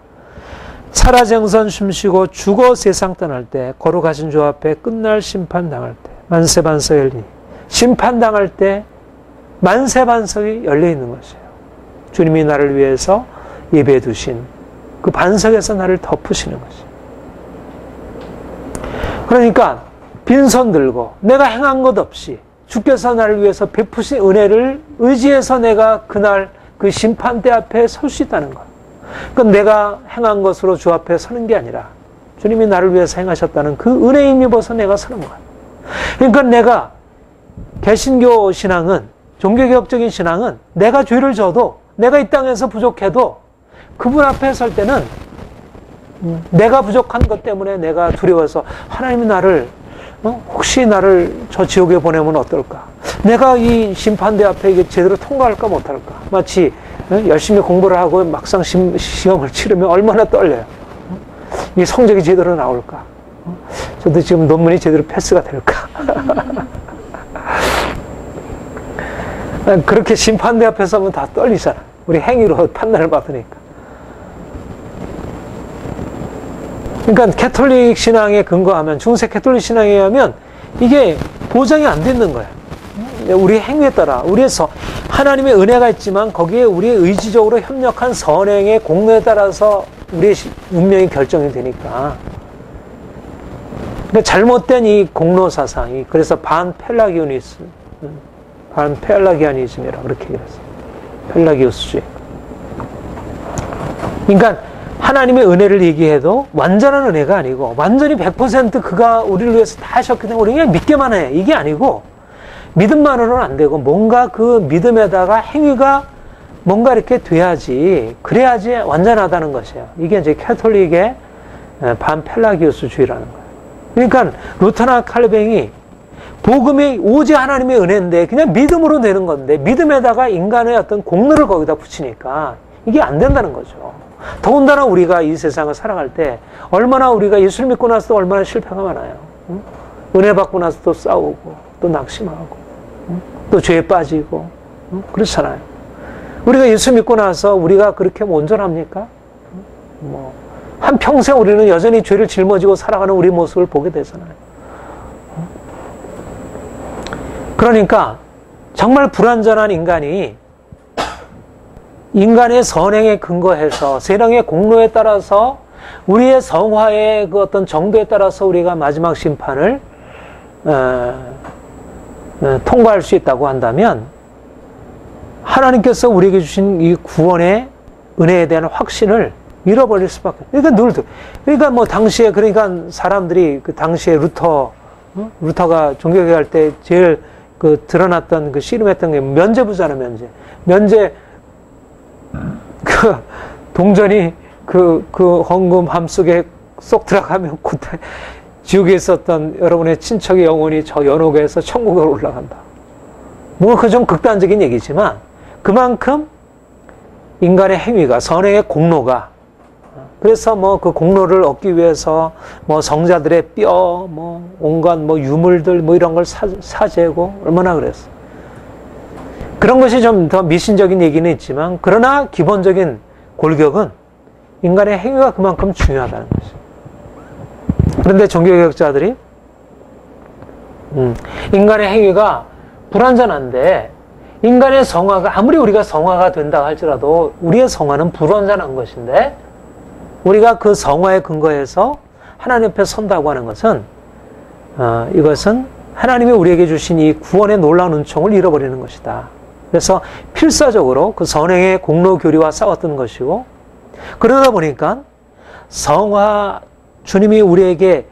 살아생선 숨쉬고 죽어 세상 떠날 때 거룩하신 주 앞에 끝날 심판당할 때 만세반석 열리니 심판당할 때 만세반석이 열려있는 것이에요. 주님이 나를 위해서 예배해 두신 그 반석에서 나를 덮으시는 것이에요. 그러니까 빈손 들고 내가 행한 것 없이 주께서 나를 위해서 베푸신 은혜를 의지해서 내가 그날 그 심판대 앞에 설 수 있다는 것. 그건 내가 행한 것으로 주 앞에 서는 게 아니라 주님이 나를 위해서 행하셨다는 그 은혜에 힘입어서 내가 서는 거야. 그러니까 내가 개신교 신앙은, 종교개혁적인 신앙은 내가 죄를 져도, 내가 이 땅에서 부족해도 그분 앞에 설 때는 내가 부족한 것 때문에 내가 두려워서 하나님이 나를 혹시 나를 저 지옥에 보내면 어떨까? 내가 이 심판대 앞에 이게 제대로 통과할까 못할까? 마치 열심히 공부를 하고 막상 시험을 치르면 얼마나 떨려요. 이 성적이 제대로 나올까? 저도 지금 논문이 제대로 패스가 될까? 그렇게 심판대 앞에 서면 다 떨리잖아. 우리 행위로 판단을 받으니까. 그러니까 캐톨릭 신앙에 근거하면, 중세 캐톨릭 신앙에 의하면 이게 보장이 안 되는 거야. 우리 행위에 따라, 하나님의 은혜가 있지만 거기에 우리의 의지적으로 협력한 선행의 공로에 따라서 우리의 운명이 결정이 되니까. 그러니까 잘못된 이 공로 사상이, 그래서 반펠라기아니즘이라고 그렇게 얘기했어요. 펠라기우스주의. 그러니까 하나님의 은혜를 얘기해도 완전한 은혜가 아니고 완전히 100% 그가 우리를 위해서 다 하셨기 때문에 우리 그냥 믿기만 해. 이게 아니고 믿음만으로는 안 되고 뭔가 그 믿음에다가 행위가 뭔가 이렇게 돼야지, 그래야지 완전하다는 것이에요. 이게 이제 캐톨릭의 반펠라기우스주의라는 거예요. 그러니까 루터나 칼뱅이 복음이 오직 하나님의 은혜인데 그냥 믿음으로 되는 건데 믿음에다가 인간의 어떤 공로를 거기다 붙이니까 이게 안 된다는 거죠. 더군다나 우리가 이 세상을 살아갈 때 얼마나 우리가 예수를 믿고 나서도 얼마나 실패가 많아요. 은혜 받고 나서 또 싸우고 또 낙심하고 또 죄에 빠지고 그렇잖아요. 우리가 예수 믿고 나서 우리가 그렇게 온전합니까? 한평생 우리는 여전히 죄를 짊어지고 살아가는 우리 모습을 보게 되잖아요. 그러니까 정말 불완전한 인간이 인간의 선행에 근거해서 세상의 공로에 따라서 우리의 성화의 그 어떤 정도에 따라서 우리가 마지막 심판을 통과할 수 있다고 한다면 하나님께서 우리에게 주신 이 구원의 은혜에 대한 확신을 잃어버릴 수밖에. 그러니까 뭐 당시에 그러니까 사람들이 그 당시에 루터가 종교개혁할 때 제일 그 드러났던 그 씨름했던 게 면죄부잖아. 면죄 그 동전이 그 헌금함 속에 쏙 들어가면 지옥에 있었던 여러분의 친척의 영혼이 저 연옥에서 천국으로 올라간다. 뭐 그 좀 극단적인 얘기지만 그만큼 인간의 행위가, 선행의 공로가, 그래서 뭐 그 공로를 얻기 위해서 뭐 성자들의 뼈, 뭐 온갖 뭐 유물들 뭐 이런 걸 사재고 얼마나 그랬어. 그런 것이 좀 더 미신적인 얘기는 있지만 그러나 기본적인 골격은 인간의 행위가 그만큼 중요하다는 거죠. 그런데 종교개혁자들이 인간의 행위가 불완전한데 인간의 성화가 아무리 우리가 성화가 된다 할지라도 우리의 성화는 불완전한 것인데 우리가 그 성화에 근거해서 하나님 앞에 선다고 하는 것은 이것은 하나님이 우리에게 주신 이 구원의 놀라운 은총을 잃어버리는 것이다. 그래서 필사적으로 그 선행의 공로 교리와 싸웠던 것이고 그러다 보니까 성화 주님이 우리에게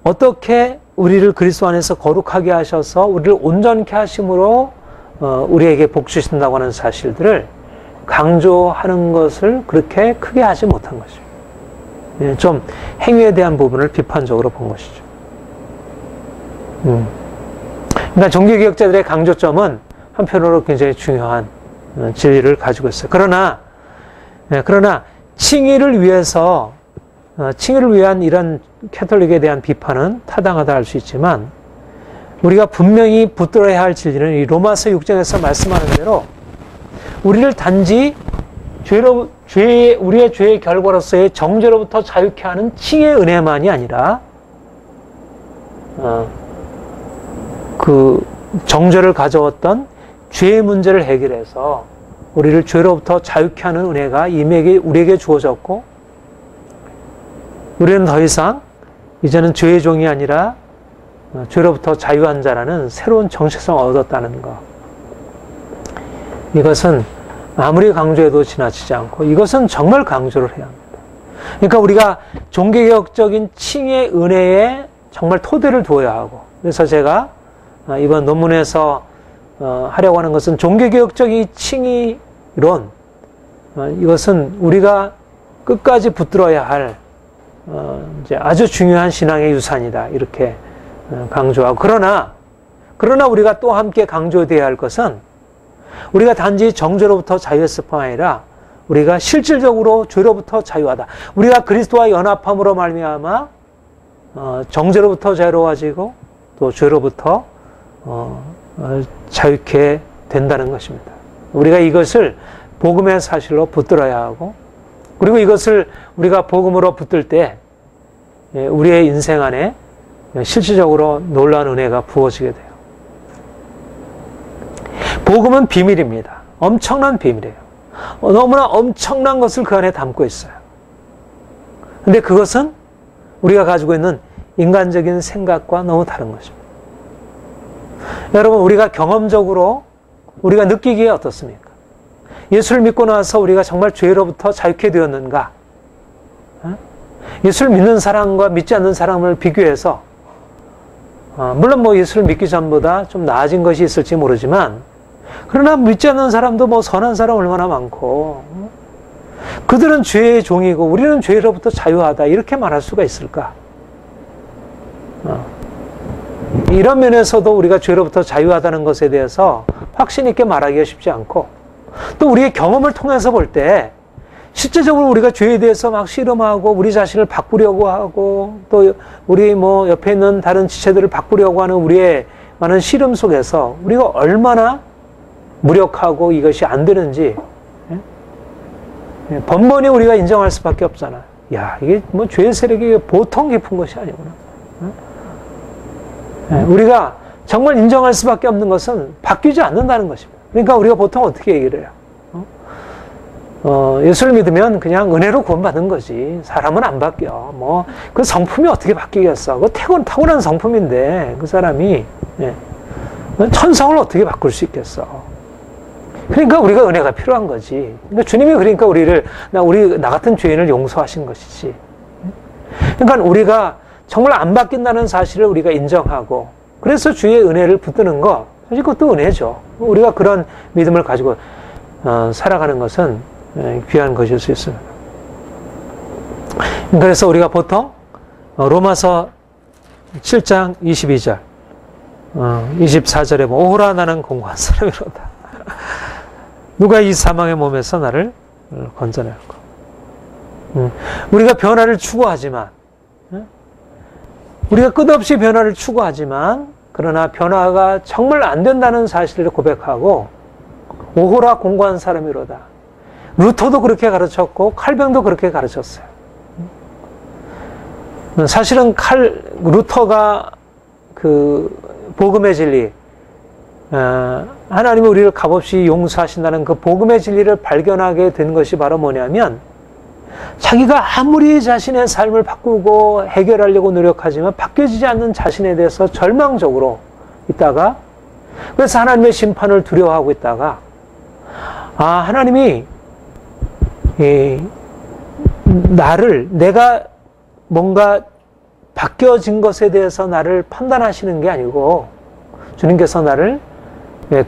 어떻게 우리를 그리스도 안에서 거룩하게 하셔서 우리를 온전케 하심으로 우리에게 복 주신다고 하는 사실들을 강조하는 것을 그렇게 크게 하지 못한 것이죠. 좀 행위에 대한 부분을 비판적으로 본 것이죠. 그러니까 종교개혁자들의 강조점은 한편으로 굉장히 중요한 진리를 가지고 있어요. 그러나 칭의를 위한 이런 캐톨릭에 대한 비판은 타당하다 할 수 있지만 우리가 분명히 붙들어야 할 진리는 이 로마서 6장에서 말씀하는 대로 우리를 단지 우리의 죄의 결과로서의 정죄로부터 자유케 하는 칭의 은혜만이 아니라, 그 정죄를 가져왔던 죄의 문제를 해결해서 우리를 죄로부터 자유케 하는 은혜가 우리에게 주어졌고, 우리는 더 이상 이제는 죄의 종이 아니라 죄로부터 자유한 자라는 새로운 정체성을 얻었다는 것. 이것은 아무리 강조해도 지나치지 않고, 이것은 정말 강조를 해야 합니다. 그러니까 우리가 종교개혁적인 칭의 은혜에 정말 토대를 두어야 하고, 그래서 제가 이번 논문에서 하려고 하는 것은 종교개혁적인 칭의 이론, 이것은 우리가 끝까지 붙들어야 할 이제 아주 중요한 신앙의 유산이다, 이렇게 강조하고, 그러나 우리가 또 함께 강조되어야 할 것은, 우리가 단지 정죄로부터 자유했을 뿐 아니라 우리가 실질적으로 죄로부터 자유하다. 우리가 그리스도와 연합함으로 말미암아 정죄로부터 자유로워지고 또 죄로부터 자유케 된다는 것입니다. 우리가 이것을 복음의 사실로 붙들어야 하고, 그리고 이것을 우리가 복음으로 붙들 때 우리의 인생 안에 실질적으로 놀라운 은혜가 부어지게 돼요. 복음은 비밀입니다. 엄청난 비밀이에요. 너무나 엄청난 것을 그 안에 담고 있어요. 근데 그것은 우리가 가지고 있는 인간적인 생각과 너무 다른 것입니다. 여러분, 우리가 경험적으로 우리가 느끼기에 어떻습니까? 예수를 믿고 나서 우리가 정말 죄로부터 자유케 되었는가? 예수를 믿는 사람과 믿지 않는 사람을 비교해서, 물론 예수를 믿기 전보다 좀 나아진 것이 있을지 모르지만, 그러나 믿지 않는 사람도 선한 사람 얼마나 많고, 그들은 죄의 종이고 우리는 죄로부터 자유하다, 이렇게 말할 수가 있을까? 이런 면에서도 우리가 죄로부터 자유하다는 것에 대해서 확신 있게 말하기가 쉽지 않고, 또 우리의 경험을 통해서 볼 때 실제적으로 우리가 죄에 대해서 막 씨름하고 우리 자신을 바꾸려고 하고, 또 우리 옆에 있는 다른 지체들을 바꾸려고 하는 우리의 많은 씨름 속에서 우리가 얼마나 무력하고 이것이 안 되는지 번번이 우리가 인정할 수밖에 없잖아. 야, 이게 죄의 세력이 보통 깊은 것이 아니구나. 우리가 정말 인정할 수밖에 없는 것은 바뀌지 않는다는 것입니다. 그러니까 우리가 보통 어떻게 얘기를 해요? 예수를 믿으면 그냥 은혜로 구원받는 거지. 사람은 안 바뀌어. 그 성품이 어떻게 바뀌겠어? 그 타고난 성품인데, 그 사람이, 천성을 어떻게 바꿀 수 있겠어? 그러니까 우리가 은혜가 필요한 거지. 그러니까 주님이 나 같은 죄인을 용서하신 것이지. 그러니까 우리가 정말 안 바뀐다는 사실을 우리가 인정하고, 그래서 주의 은혜를 붙드는 거, 사실 그것도 은혜죠. 우리가 그런 믿음을 가지고 살아가는 것은 귀한 것일 수 있습니다. 그래서 우리가 보통 로마서 7장 22절, 24절에 오호라 나는 공고한 사람이로다. 누가 이 사망의 몸에서 나를 건져낼까? 우리가 변화를 추구하지만, 우리가 끝없이 변화를 추구하지만, 그러나 변화가 정말 안 된다는 사실을 고백하고, 오호라 공고한 사람이로다. 루터도 그렇게 가르쳤고 칼뱅도 그렇게 가르쳤어요. 사실은 루터가 그 복음의 진리, 하나님이 우리를 값없이 용서하신다는 그 복음의 진리를 발견하게 된 것이 바로 뭐냐면, 자기가 아무리 자신의 삶을 바꾸고 해결하려고 노력하지만 바뀌어지지 않는 자신에 대해서 절망적으로 있다가, 그래서 하나님의 심판을 두려워하고 있다가, 하나님이 내가 뭔가 바뀌어진 것에 대해서 나를 판단하시는 게 아니고, 주님께서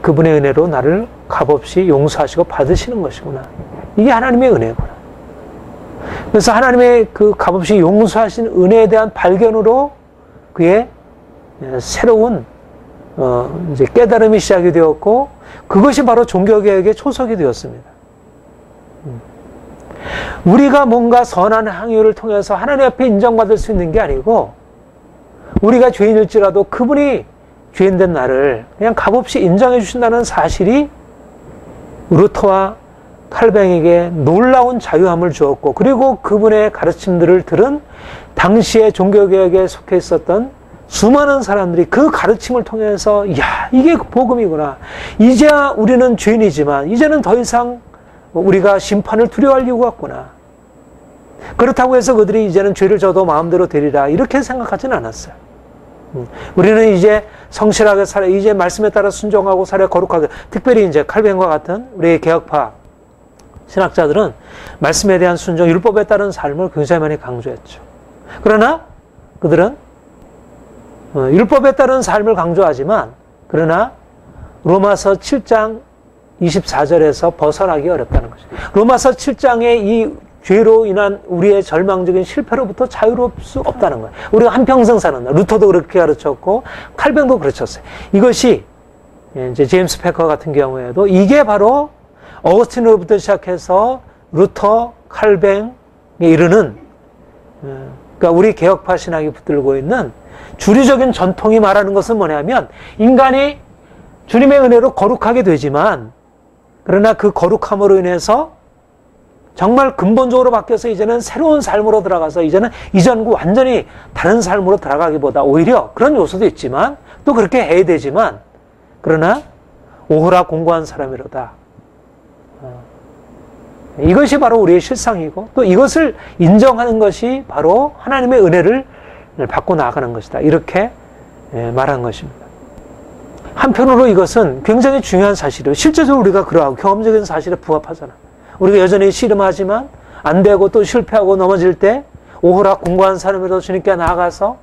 그분의 은혜로 나를 값없이 용서하시고 받으시는 것이구나. 이게 하나님의 은혜구나. 그래서 하나님의 그 값없이 용서하신 은혜에 대한 발견으로 그의 새로운 이제 깨달음이 시작이 되었고, 그것이 바로 종교개혁의 초석이 되었습니다. 우리가 뭔가 선한 행위를 통해서 하나님 앞에 인정받을 수 있는 게 아니고, 우리가 죄인일지라도 그분이 죄인된 나를 그냥 값없이 인정해 주신다는 사실이 루터와 칼뱅에게 놀라운 자유함을 주었고, 그리고 그분의 가르침들을 들은 당시의 종교개혁에 속해 있었던 수많은 사람들이 그 가르침을 통해서 야, 이게 복음이구나. 이제야 우리는 죄인이지만 이제는 더 이상 우리가 심판을 두려워할 이유가 없구나. 그렇다고 해서 그들이 이제는 죄를 져도 마음대로 되리라 이렇게 생각하지는 않았어요. 우리는 이제 성실하게 살아, 이제 말씀에 따라 순종하고 살아 거룩하게. 특별히 이제 칼뱅과 같은 우리의 개혁파 신학자들은 말씀에 대한 순종, 율법에 따른 삶을 굉장히 많이 강조했죠. 그러나 그들은 율법에 따른 삶을 강조하지만, 그러나 로마서 7장 24절에서 벗어나기 어렵다는 것이죠. 로마서 7장의 이 죄로 인한 우리의 절망적인 실패로부터 자유로울 수 없다는 거예요. 우리가 한평생 사는 날, 루터도 그렇게 가르쳤고 칼뱅도 그르쳤어요. 이것이 이제 제임스 패커 같은 경우에도 이게 바로 어거스틴으로부터 시작해서 루터, 칼뱅에 이르는, 그러니까 우리 개혁파 신학이 붙들고 있는 주류적인 전통이 말하는 것은 뭐냐면, 인간이 주님의 은혜로 거룩하게 되지만, 그러나 그 거룩함으로 인해서 정말 근본적으로 바뀌어서 이제는 새로운 삶으로 들어가서 이제는 이전과 완전히 다른 삶으로 들어가기보다 오히려 그런 요소도 있지만, 또 그렇게 해야 되지만, 그러나 오호라 공고한 사람이로다. 이것이 바로 우리의 실상이고, 또 이것을 인정하는 것이 바로 하나님의 은혜를 받고 나아가는 것이다. 이렇게 말한 것입니다. 한편으로 이것은 굉장히 중요한 사실이에요. 실제적으로 우리가 그러하고 경험적인 사실에 부합하잖아. 우리가 여전히 씨름하지만 안 되고 또 실패하고 넘어질 때 오호라 공고한 사람으로 주님께 나아가서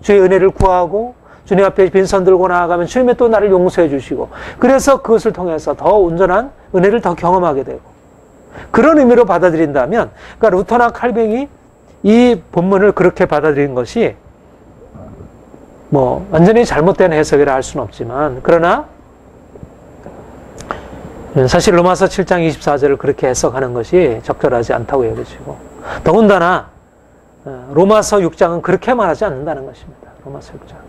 주의 은혜를 구하고 주님 앞에 빈손 들고 나아가면 주님이 또 나를 용서해 주시고, 그래서 그것을 통해서 더 온전한 은혜를 더 경험하게 되고, 그런 의미로 받아들인다면, 그러니까 루터나 칼뱅이 이 본문을 그렇게 받아들인 것이 뭐 완전히 잘못된 해석이라 할 수는 없지만, 그러나 사실 로마서 7장 24절을 그렇게 해석하는 것이 적절하지 않다고 여겨지고, 더군다나 로마서 6장은 그렇게 말하지 않는다는 것입니다. 로마서 6장.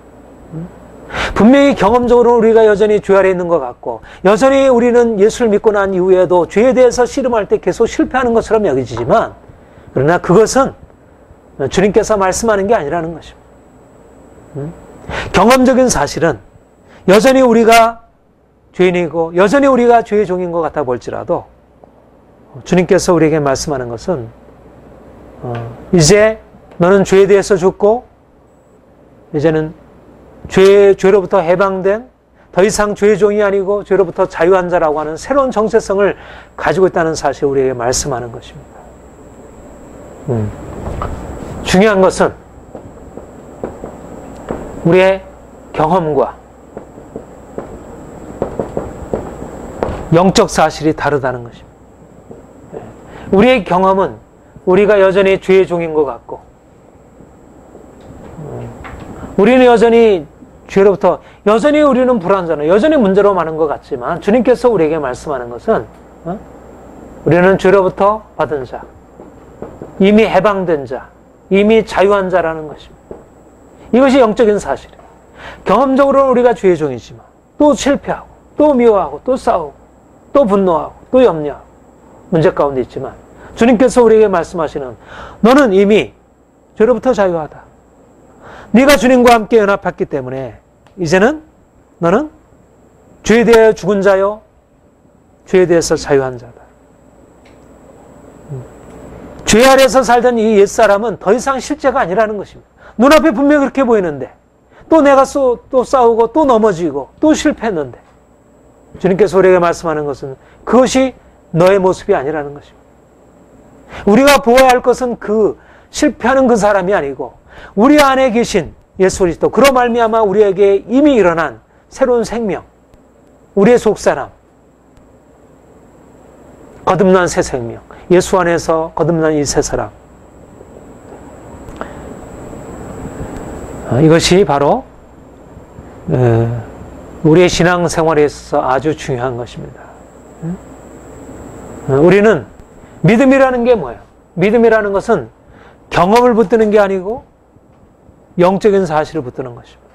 분명히 경험적으로 우리가 여전히 죄 아래 있는 것 같고, 여전히 우리는 예수를 믿고 난 이후에도 죄에 대해서 씨름할 때 계속 실패하는 것처럼 여겨지지만, 그러나 그것은 주님께서 말씀하는 게 아니라는 것입니다. 경험적인 사실은 여전히 우리가 죄인이고 여전히 우리가 죄의 종인 것 같아 볼지라도, 주님께서 우리에게 말씀하는 것은 이제 너는 죄에 대해서 죽고 이제는 죄로부터 해방된, 더 이상 죄의 종이 아니고 죄로부터 자유한 자라고 하는 새로운 정체성을 가지고 있다는 사실을 우리에게 말씀하는 것입니다. 중요한 것은 우리의 경험과 영적 사실이 다르다는 것입니다. 우리의 경험은 우리가 여전히 죄의 종인 것 같고, 우리는 여전히 죄로부터, 여전히 우리는 불완전해, 여전히 문제로 많은 것 같지만, 주님께서 우리에게 말씀하는 것은 우리는 죄로부터 받은 자, 이미 해방된 자, 이미 자유한 자라는 것입니다. 이것이 영적인 사실이에요. 경험적으로는 우리가 죄의 종이지만 또 실패하고 또 미워하고 또 싸우고 또 분노하고 또 염려하고 문제 가운데 있지만, 주님께서 우리에게 말씀하시는, 너는 이미 죄로부터 자유하다. 네가 주님과 함께 연합했기 때문에 이제는 너는 죄에 대하여 죽은 자요, 죄에 대해서 자유한 자다. 죄 아래서 살던 이 옛사람은 더 이상 실제가 아니라는 것입니다. 눈앞에 분명히 그렇게 보이는데, 또 내가 또 싸우고 또 넘어지고 또 실패했는데, 주님께서 우리에게 말씀하는 것은 그것이 너의 모습이 아니라는 것입니다. 우리가 보아야 할 것은 그 실패하는 그 사람이 아니고, 우리 안에 계신 예수 그리스도, 그로 말미암아 우리에게 이미 일어난 새로운 생명, 우리의 속사람, 거듭난 새 생명, 예수 안에서 거듭난 이 새 사람, 이것이 바로 우리의 신앙생활에 있어서 아주 중요한 것입니다. 우리는 믿음이라는 게 뭐예요? 믿음이라는 것은 경험을 붙드는 게 아니고 영적인 사실을 붙드는 것입니다.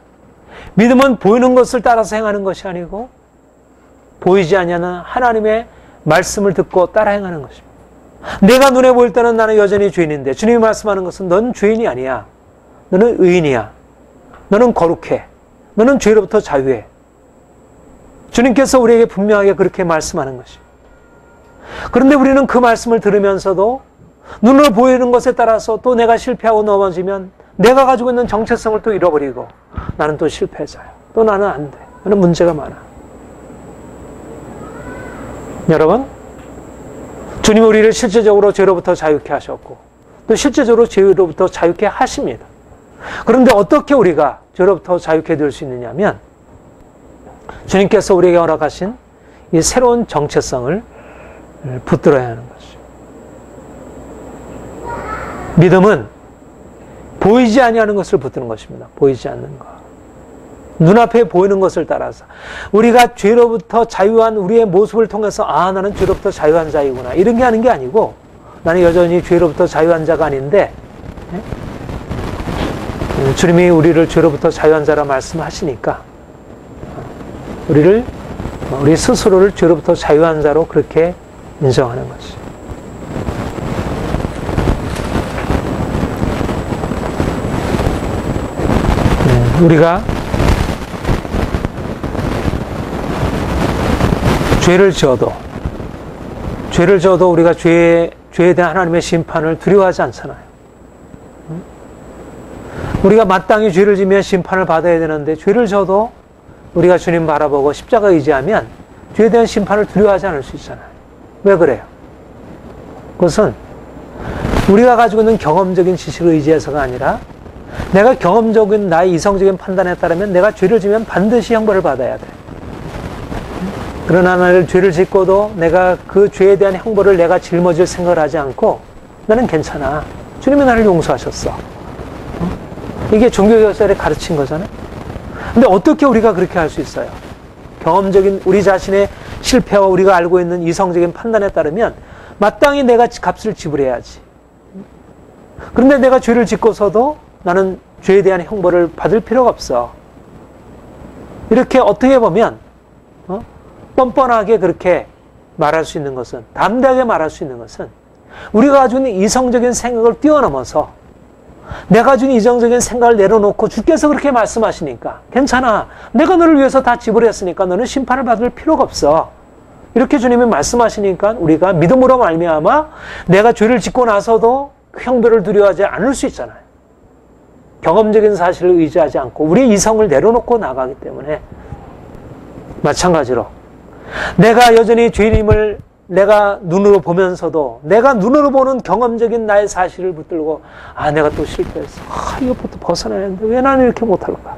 믿음은 보이는 것을 따라서 행하는 것이 아니고 보이지 않는 하나님의 말씀을 듣고 따라 행하는 것입니다. 내가 눈에 보일 때는 나는 여전히 죄인인데 주님이 말씀하는 것은 넌 죄인이 아니야. 너는 의인이야. 너는 거룩해. 너는 죄로부터 자유해. 주님께서 우리에게 분명하게 그렇게 말씀하는 것입니다. 그런데 우리는 그 말씀을 들으면서도 눈으로 보이는 것에 따라서 또 내가 실패하고 넘어지면 내가 가지고 있는 정체성을 또 잃어버리고 나는 또 실패자야. 또 나는 안 돼. 나는 문제가 많아. 여러분, 주님이 우리를 실제적으로 죄로부터 자유케 하셨고 또 실제적으로 죄로부터 자유케 하십니다. 그런데 어떻게 우리가 죄로부터 자유케 될 수 있느냐 하면 주님께서 우리에게 허락하신 이 새로운 정체성을 붙들어야 하는 것이죠. 믿음은 보이지 아니하는 것을 붙드는 것입니다. 보이지 않는 것. 눈앞에 보이는 것을 따라서 우리가 죄로부터 자유한 우리의 모습을 통해서 아, 나는 죄로부터 자유한 자이구나 이런 게 하는 게 아니고 나는 여전히 죄로부터 자유한 자가 아닌데 주님이 우리를 죄로부터 자유한 자라 말씀하시니까 우리 스스로를 죄로부터 자유한 자로 그렇게 인정하는 것이. 우리가 죄를 지어도 우리가 죄에 대한 하나님의 심판을 두려워하지 않잖아요. 우리가 마땅히 죄를 지면 심판을 받아야 되는데 죄를 져도 우리가 주님 바라보고 십자가 의지하면 죄에 대한 심판을 두려워하지 않을 수 있잖아요. 왜 그래요? 그것은 우리가 가지고 있는 경험적인 지식을 의지해서가 아니라 내가 경험적인 나의 이성적인 판단에 따르면 내가 죄를 지면 반드시 형벌을 받아야 돼. 그러나 나를 죄를 짓고도 내가 그 죄에 대한 형벌을 내가 짊어질 생각을 하지 않고 나는 괜찮아. 주님이 나를 용서하셨어. 이게 종교개혁설에 가르친 거잖아요. 근데 어떻게 우리가 그렇게 할 수 있어요? 경험적인 우리 자신의 실패와 우리가 알고 있는 이성적인 판단에 따르면 마땅히 내가 값을 지불해야지. 그런데 내가 죄를 짓고서도 나는 죄에 대한 형벌을 받을 필요가 없어. 이렇게 어떻게 보면 뻔뻔하게 그렇게 말할 수 있는 것은, 담대하게 말할 수 있는 것은 우리가 가지고 있는 이성적인 생각을 뛰어넘어서 내가 가지고 있는 이성적인 생각을 내려놓고 주께서 그렇게 말씀하시니까 괜찮아. 내가 너를 위해서 다 지불했으니까 너는 심판을 받을 필요가 없어. 이렇게 주님이 말씀하시니까 우리가 믿음으로 말미암아 내가 죄를 짓고 나서도 그 형벌을 두려워하지 않을 수 있잖아요. 경험적인 사실을 의지하지 않고 우리의 이성을 내려놓고 나가기 때문에 마찬가지로 내가 여전히 죄인임을 내가 눈으로 보면서도 내가 눈으로 보는 경험적인 나의 사실을 붙들고 아, 내가 또 실패했어. 이것부터 벗어나야 하는데 왜 나는 이렇게 못할까?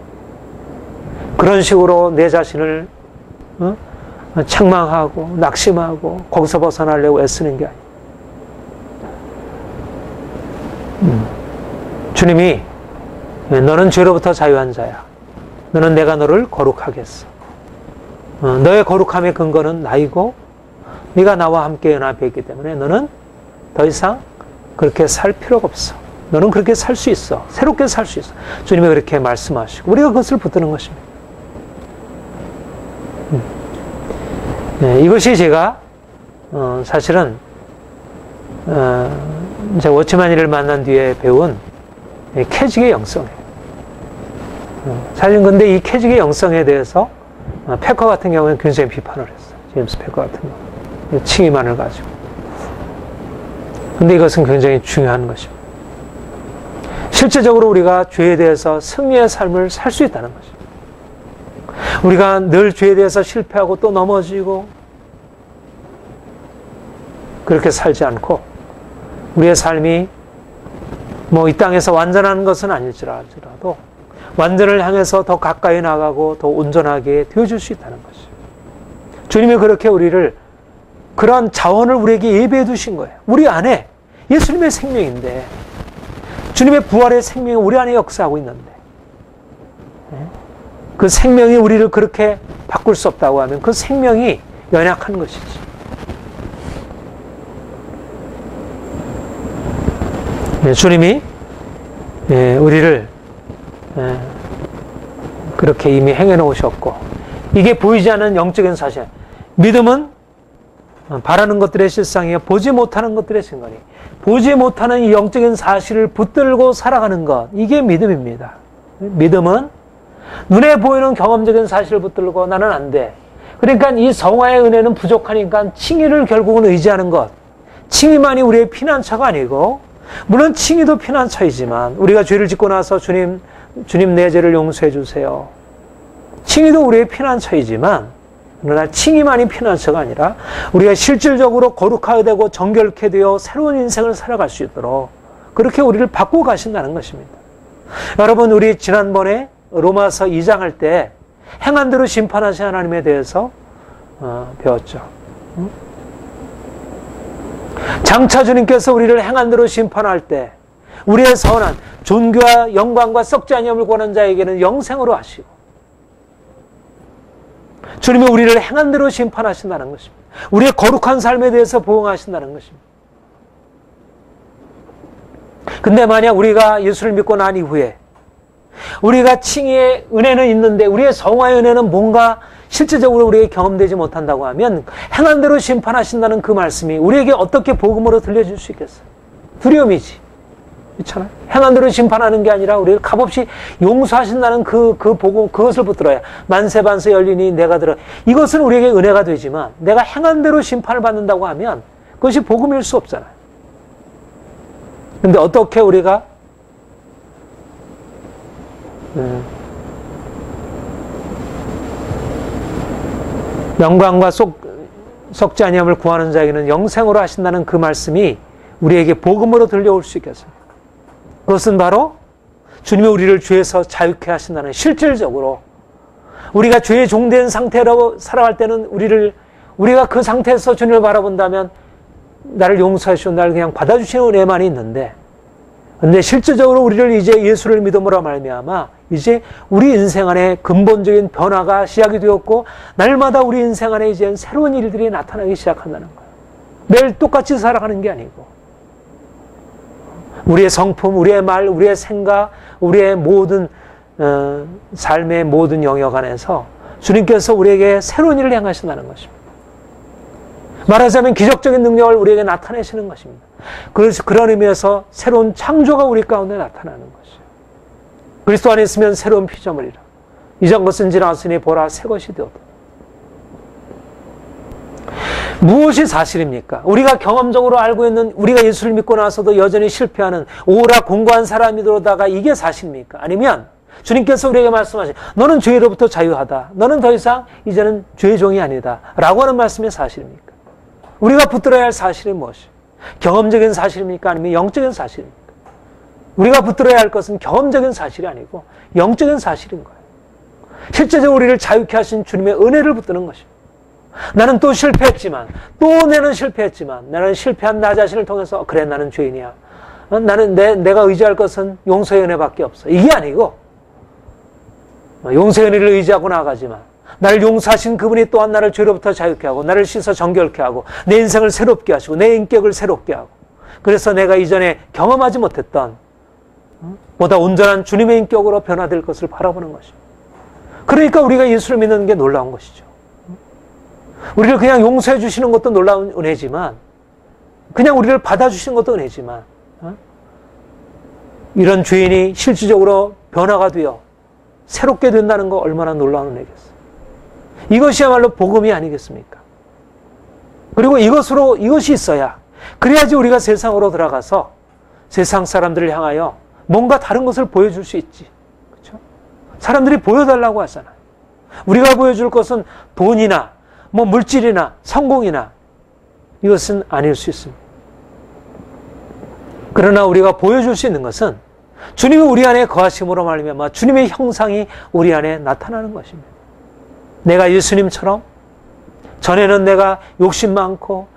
그런 식으로 내 자신을 책망하고 낙심하고 거기서 벗어나려고 애쓰는 게 아니에요. 주님이 너는 죄로부터 자유한 자야. 너는 내가 너를 거룩하겠어. 너의 거룩함의 근거는 나이고 네가 나와 함께 연합해 있기 때문에 너는 더 이상 그렇게 살 필요가 없어. 너는 그렇게 살 수 있어. 새롭게 살 수 있어. 주님이 그렇게 말씀하시고 우리가 그것을 붙드는 것입니다. 이것이 제가 사실은 제가 워치마니를 만난 뒤에 배운 캐직의 영성이에요. 사실 근데 이 캐직의 영성에 대해서 패커 같은 경우는 굉장히 비판을 했어요. 제임스 패커 같은 경우. 칭의만을 가지고. 근데 이것은 굉장히 중요한 것입니다. 실제적으로 우리가 죄에 대해서 승리의 삶을 살 수 있다는 것입니다. 우리가 늘 죄에 대해서 실패하고 또 넘어지고 그렇게 살지 않고 우리의 삶이 뭐 이 땅에서 완전한 것은 아닐지라도 완전을 향해서 더 가까이 나가고 더 온전하게 되어줄 수 있다는 것이죠. 주님이 그렇게 우리를 그런 자원을 우리에게 예배해 두신 거예요. 우리 안에 예수님의 생명인데 주님의 부활의 생명이 우리 안에 역사하고 있는데 그 생명이 우리를 그렇게 바꿀 수 없다고 하면 그 생명이 연약한 것이지. 주님이 우리를 그렇게 이미 행해 놓으셨고 이게 보이지 않는 영적인 사실. 믿음은 바라는 것들의 실상이요 보지 못하는 것들의 증거니. 보지 못하는 이 영적인 사실을 붙들고 살아가는 것, 이게 믿음입니다. 믿음은 눈에 보이는 경험적인 사실을 붙들고 나는 안 돼. 그러니까 이 성화의 은혜는 부족하니까 칭의를 결국은 의지하는 것. 칭의만이 우리의 피난처가 아니고, 물론 칭의도 피난처이지만 우리가 죄를 짓고 나서 주님 내 죄를 용서해 주세요. 칭의도 우리의 피난처이지만, 그러나 칭의만이 피난처가 아니라 우리가 실질적으로 거룩하게 되고 정결케 되어 새로운 인생을 살아갈 수 있도록 그렇게 우리를 바꾸고 가신다는 것입니다. 여러분, 우리 지난번에 로마서 2장 할 때 행한 대로 심판하신 하나님에 대해서 배웠죠. 장차 주님께서 우리를 행한 대로 심판할 때 우리의 선한 존귀와 영광과 썩지 아니함을 구하는 자에게는 영생으로 하시고, 주님이 우리를 행한 대로 심판하신다는 것입니다. 우리의 거룩한 삶에 대해서 보응하신다는 것입니다. 근데 만약 우리가 예수를 믿고 난 이후에 우리가 칭의의 은혜는 있는데 우리의 성화의 은혜는 뭔가 실질적으로 우리에게 경험되지 못한다고 하면 행한 대로 심판하신다는 그 말씀이 우리에게 어떻게 복음으로 들려줄 수 있겠어요? 두려움이지. 그렇잖아요. 행한 대로 심판하는 게 아니라 우리를 값없이 용서하신다는 그 복음, 그것을 붙들어야 만세반세 열리니 내가 들어. 이것은 우리에게 은혜가 되지만 내가 행한 대로 심판을 받는다고 하면 그것이 복음일 수 없잖아요. 근데 어떻게 우리가 영광과 썩지 아니함을 구하는 자에게는 영생으로 하신다는 그 말씀이 우리에게 복음으로 들려올 수 있겠어요? 그것은 바로 주님이 우리를 죄에서 자유케 하신다는, 실질적으로 우리가 죄의 종된 상태로 살아갈 때는 우리가 그 상태에서 주님을 바라본다면 나를 용서하시고 나를 그냥 받아주시는 은혜만이 있는데, 근데 실질적으로 우리를 이제 예수를 믿음으로 말미암아 이제 우리 인생 안에 근본적인 변화가 시작이 되었고, 날마다 우리 인생 안에 이제 새로운 일들이 나타나기 시작한다는 거예요. 매일 똑같이 살아가는 게 아니고 우리의 성품, 우리의 말, 우리의 생각, 우리의 모든 삶의 모든 영역 안에서 주님께서 우리에게 새로운 일을 행하신다는 것입니다. 말하자면 기적적인 능력을 우리에게 나타내시는 것입니다. 그래서 그런 의미에서 새로운 창조가 우리 가운데 나타나는 것이에요. 그리스도 안에 있으면 새로운 피조물이라. 이전 것은 지나왔으니 보라 새 것이 되었다. 무엇이 사실입니까? 우리가 경험적으로 알고 있는, 우리가 예수를 믿고 나서도 여전히 실패하는 오라 공고한 사람이로다가 이게 사실입니까? 아니면 주님께서 우리에게 말씀하신 너는 죄로부터 자유하다, 너는 더 이상 이제는 죄의 종이 아니다 라고 하는 말씀이 사실입니까? 우리가 붙들어야 할 사실이 무엇이에요? 경험적인 사실입니까? 아니면 영적인 사실입니까? 우리가 붙들어야 할 것은 경험적인 사실이 아니고 영적인 사실인 거예요. 실제적으로 우리를 자유케 하신 주님의 은혜를 붙드는 것입니다. 나는 또 실패했지만, 나는 실패한 나 자신을 통해서 그래 나는 죄인이야, 나는 내가 의지할 것은 용서의 은혜밖에 없어, 이게 아니고 용서의 은혜를 의지하고 나아가지만 나를 용서하신 그분이 또한 나를 죄로부터 자유케 하고 나를 씻어 정결케 하고 내 인생을 새롭게 하시고 내 인격을 새롭게 하고, 그래서 내가 이전에 경험하지 못했던 보다 온전한 주님의 인격으로 변화될 것을 바라보는 것입니다. 그러니까 우리가 예수를 믿는 게 놀라운 것이죠. 우리를 그냥 용서해 주시는 것도 놀라운 은혜지만, 그냥 우리를 받아주시는 것도 은혜지만, 이런 죄인이 실질적으로 변화가 되어 새롭게 된다는 거 얼마나 놀라운 은혜겠어요. 이것이야말로 복음이 아니겠습니까? 그리고 이것이 있어야, 그래야지 우리가 세상으로 들어가서 세상 사람들을 향하여 뭔가 다른 것을 보여줄 수 있지. 그렇죠? 사람들이 보여달라고 하잖아요. 우리가 보여줄 것은 돈이나 물질이나 성공이나 이것은 아닐 수 있습니다. 그러나 우리가 보여줄 수 있는 것은 주님이 우리 안에 거하심으로 말미암아 주님의 형상이 우리 안에 나타나는 것입니다. 내가 예수님처럼 전에는 내가 욕심 많고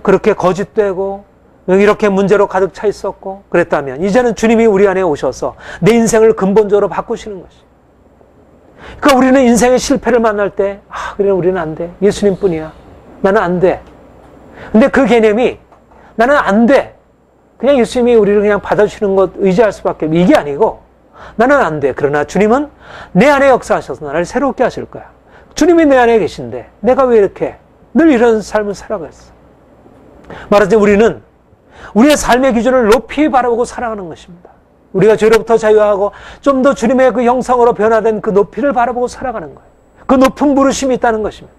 그렇게 거짓되고 이렇게 문제로 가득 차 있었고 그랬다면, 이제는 주님이 우리 안에 오셔서 내 인생을 근본적으로 바꾸시는 것입니다. 그러니까 우리는 인생의 실패를 만날 때 그래 우리는 안 돼, 예수님뿐이야, 나는 안 돼. 근데 그 개념이 나는 안 돼, 그냥 예수님이 우리를 그냥 받아주시는 것 의지할 수밖에 없고, 이게 아니고 나는 안 돼, 그러나 주님은 내 안에 역사하셔서 나를 새롭게 하실 거야. 주님이 내 안에 계신데 내가 왜 이렇게 늘 이런 삶을 살아가겠어? 말하자면 우리는 우리의 삶의 기준을 높이 바라보고 살아가는 것입니다. 우리가 죄로부터 자유하고 좀 더 주님의 그 형상으로 변화된 그 높이를 바라보고 살아가는 거예요. 그 높은 부르심이 있다는 것입니다.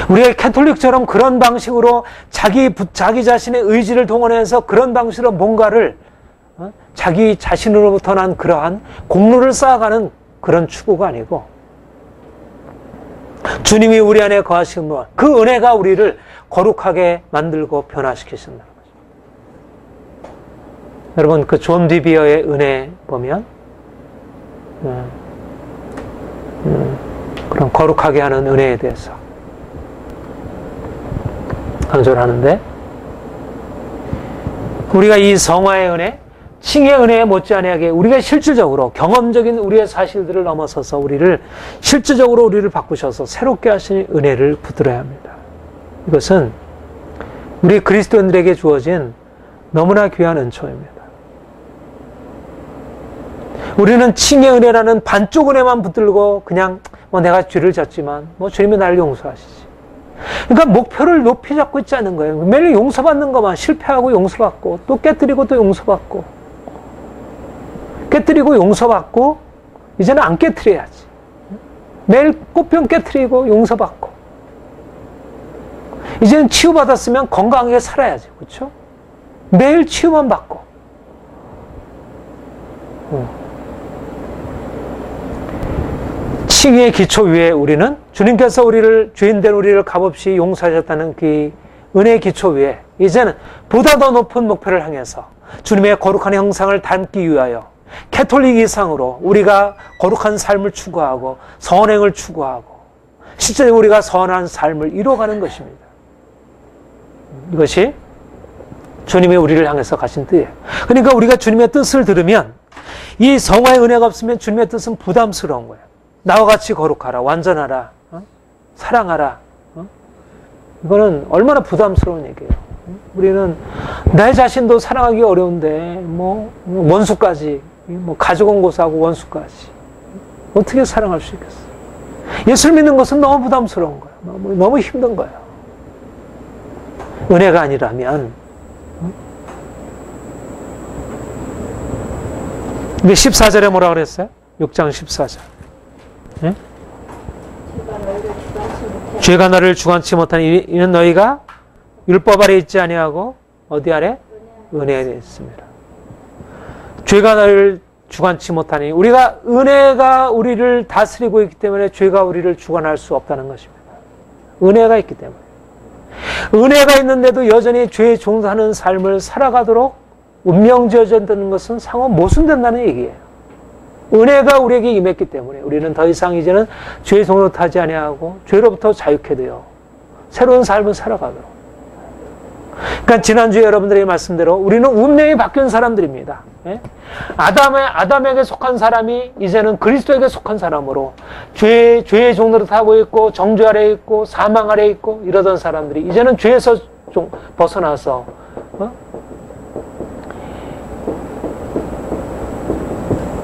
우리가 캐톨릭처럼 그런 방식으로 자기 자신의 의지를 동원해서 그런 방식으로 뭔가를 자기 자신으로부터 난 그러한 공로를 쌓아가는 그런 추구가 아니고 주님이 우리 안에 거하시는 그 은혜가 우리를 거룩하게 만들고 변화시키신다는 거죠. 여러분 그 존 디비어의 은혜 보면 그런 거룩하게 하는 은혜에 대해서 강조를 하는데 우리가 이 성화의 은혜, 칭의 은혜에 못지않게 우리가 실질적으로 경험적인 우리의 사실들을 넘어서서 우리를 실질적으로 우리를 바꾸셔서 새롭게 하신 은혜를 붙들어야 합니다. 이것은 우리 그리스도인들에게 주어진 너무나 귀한 은총입니다. 우리는 칭의 은혜라는 반쪽 은혜만 붙들고 그냥 내가 죄를 졌지만 주님이 나를 용서하시지. 그러니까 목표를 높이 잡고 있지 않은 거예요. 매일 용서받는 것만 실패하고 용서받고 또 깨뜨리고 또 용서받고 깨뜨리고 용서받고 이제는 안 깨뜨려야지. 매일 꽃병 깨뜨리고 용서받고 이제는 치유받았으면 건강하게 살아야지. 그렇죠? 매일 치유만 받고 칭의의 기초 위에 우리는 주님께서 우리를 죄인된 우리를 값없이 용서하셨다는 그 은혜의 기초 위에 이제는 보다 더 높은 목표를 향해서 주님의 거룩한 형상을 닮기 위하여 캐톨릭 이상으로 우리가 거룩한 삶을 추구하고 선행을 추구하고 실제로 우리가 선한 삶을 이루어가는 것입니다. 이것이 주님이 우리를 향해서 가신 뜻이에요. 그러니까 우리가 주님의 뜻을 들으면 이 성화의 은혜가 없으면 주님의 뜻은 부담스러운 거예요. 나와 같이 거룩하라, 완전하라, 사랑하라. 이거는 얼마나 부담스러운 얘기예요. 우리는 내 자신도 사랑하기 어려운데 원수까지 가족 온 곳하고 원수까지 어떻게 사랑할 수 있겠어요? 예수를 믿는 것은 너무 부담스러운 거예요. 너무 힘든 거예요. 은혜가 아니라면 근데 14절에 뭐라 그랬어요? 6장 14절. 네? 죄가 너를 주관치 못하니 이는 너희가 율법 아래 있지 아니하고 어디 아래? 은혜 아래 있습니다. 죄가 너를 주관치 못하니 우리가 은혜가 우리를 다스리고 있기 때문에 죄가 우리를 주관할 수 없다는 것입니다. 은혜가 있기 때문에. 은혜가 있는데도 여전히 죄에 종사하는 삶을 살아가도록 운명 지어졌다는 것은 상호 모순된다는 얘기예요. 은혜가 우리에게 임했기 때문에 우리는 더 이상 이제는 죄의 종으로 타지 아니하고 죄로부터 자유케 되어 새로운 삶을 살아가도록. 그러니까 지난주에 여러분들의 말씀대로 우리는 운명이 바뀐 사람들입니다. 아담에게 속한 사람이 이제는 그리스도에게 속한 사람으로 죄의 종으로 타고 있고 정죄 아래 있고 사망 아래 있고 이러던 사람들이 이제는 죄에서 좀 벗어나서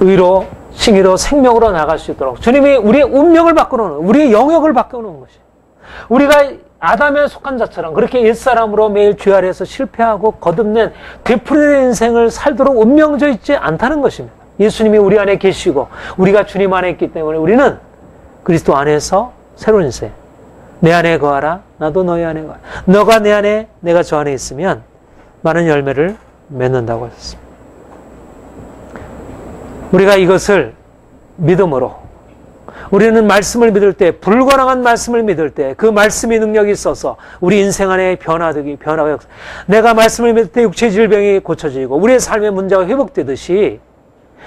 의로 칭의로 생명으로 나갈 수 있도록 주님이 우리의 운명을 바꿔놓는 우리의 영역을 바꿔놓은 것이 우리가 아담에 속한 자처럼 그렇게 옛사람으로 매일 죄 아래에서 실패하고 거듭낸 되풀이된 인생을 살도록 운명져 있지 않다는 것입니다. 예수님이 우리 안에 계시고 우리가 주님 안에 있기 때문에 우리는 그리스도 안에서 새로운 인생 내 안에 거하라 나도 너희 안에 거하라 너가 내 안에 내가 저 안에 있으면 많은 열매를 맺는다고 하셨습니다. 우리가 이것을 믿음으로 우리는 말씀을 믿을 때 불가능한 말씀을 믿을 때 그 말씀의 능력이 있어서 우리 인생 안에 변화가 내가 말씀을 믿을 때 육체의 질병이 고쳐지고 우리의 삶의 문제가 회복되듯이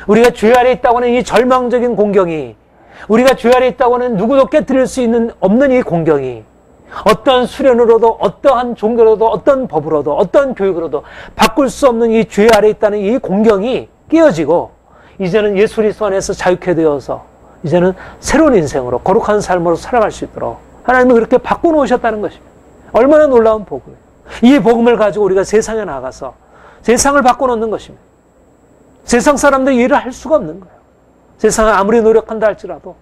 우리가 죄 아래 있다고 하는 이 절망적인 공경이 우리가 죄 아래 있다고 하는 누구도 깨뜨릴 수 없는 이 공경이 어떤 수련으로도 어떠한 종교로도 어떤 법으로도 어떤 교육으로도 바꿀 수 없는 이 죄 아래 있다는 이 공경이 깨어지고 이제는 예수 그리스도 안에서 자유케 되어서 이제는 새로운 인생으로 거룩한 삶으로 살아갈 수 있도록 하나님은 그렇게 바꿔놓으셨다는 것입니다. 얼마나 놀라운 복음이에요. 이 복음을 가지고 우리가 세상에 나가서 세상을 바꿔놓는 것입니다. 세상 사람들이 이해를 할 수가 없는 거예요. 세상을 아무리 노력한다 할지라도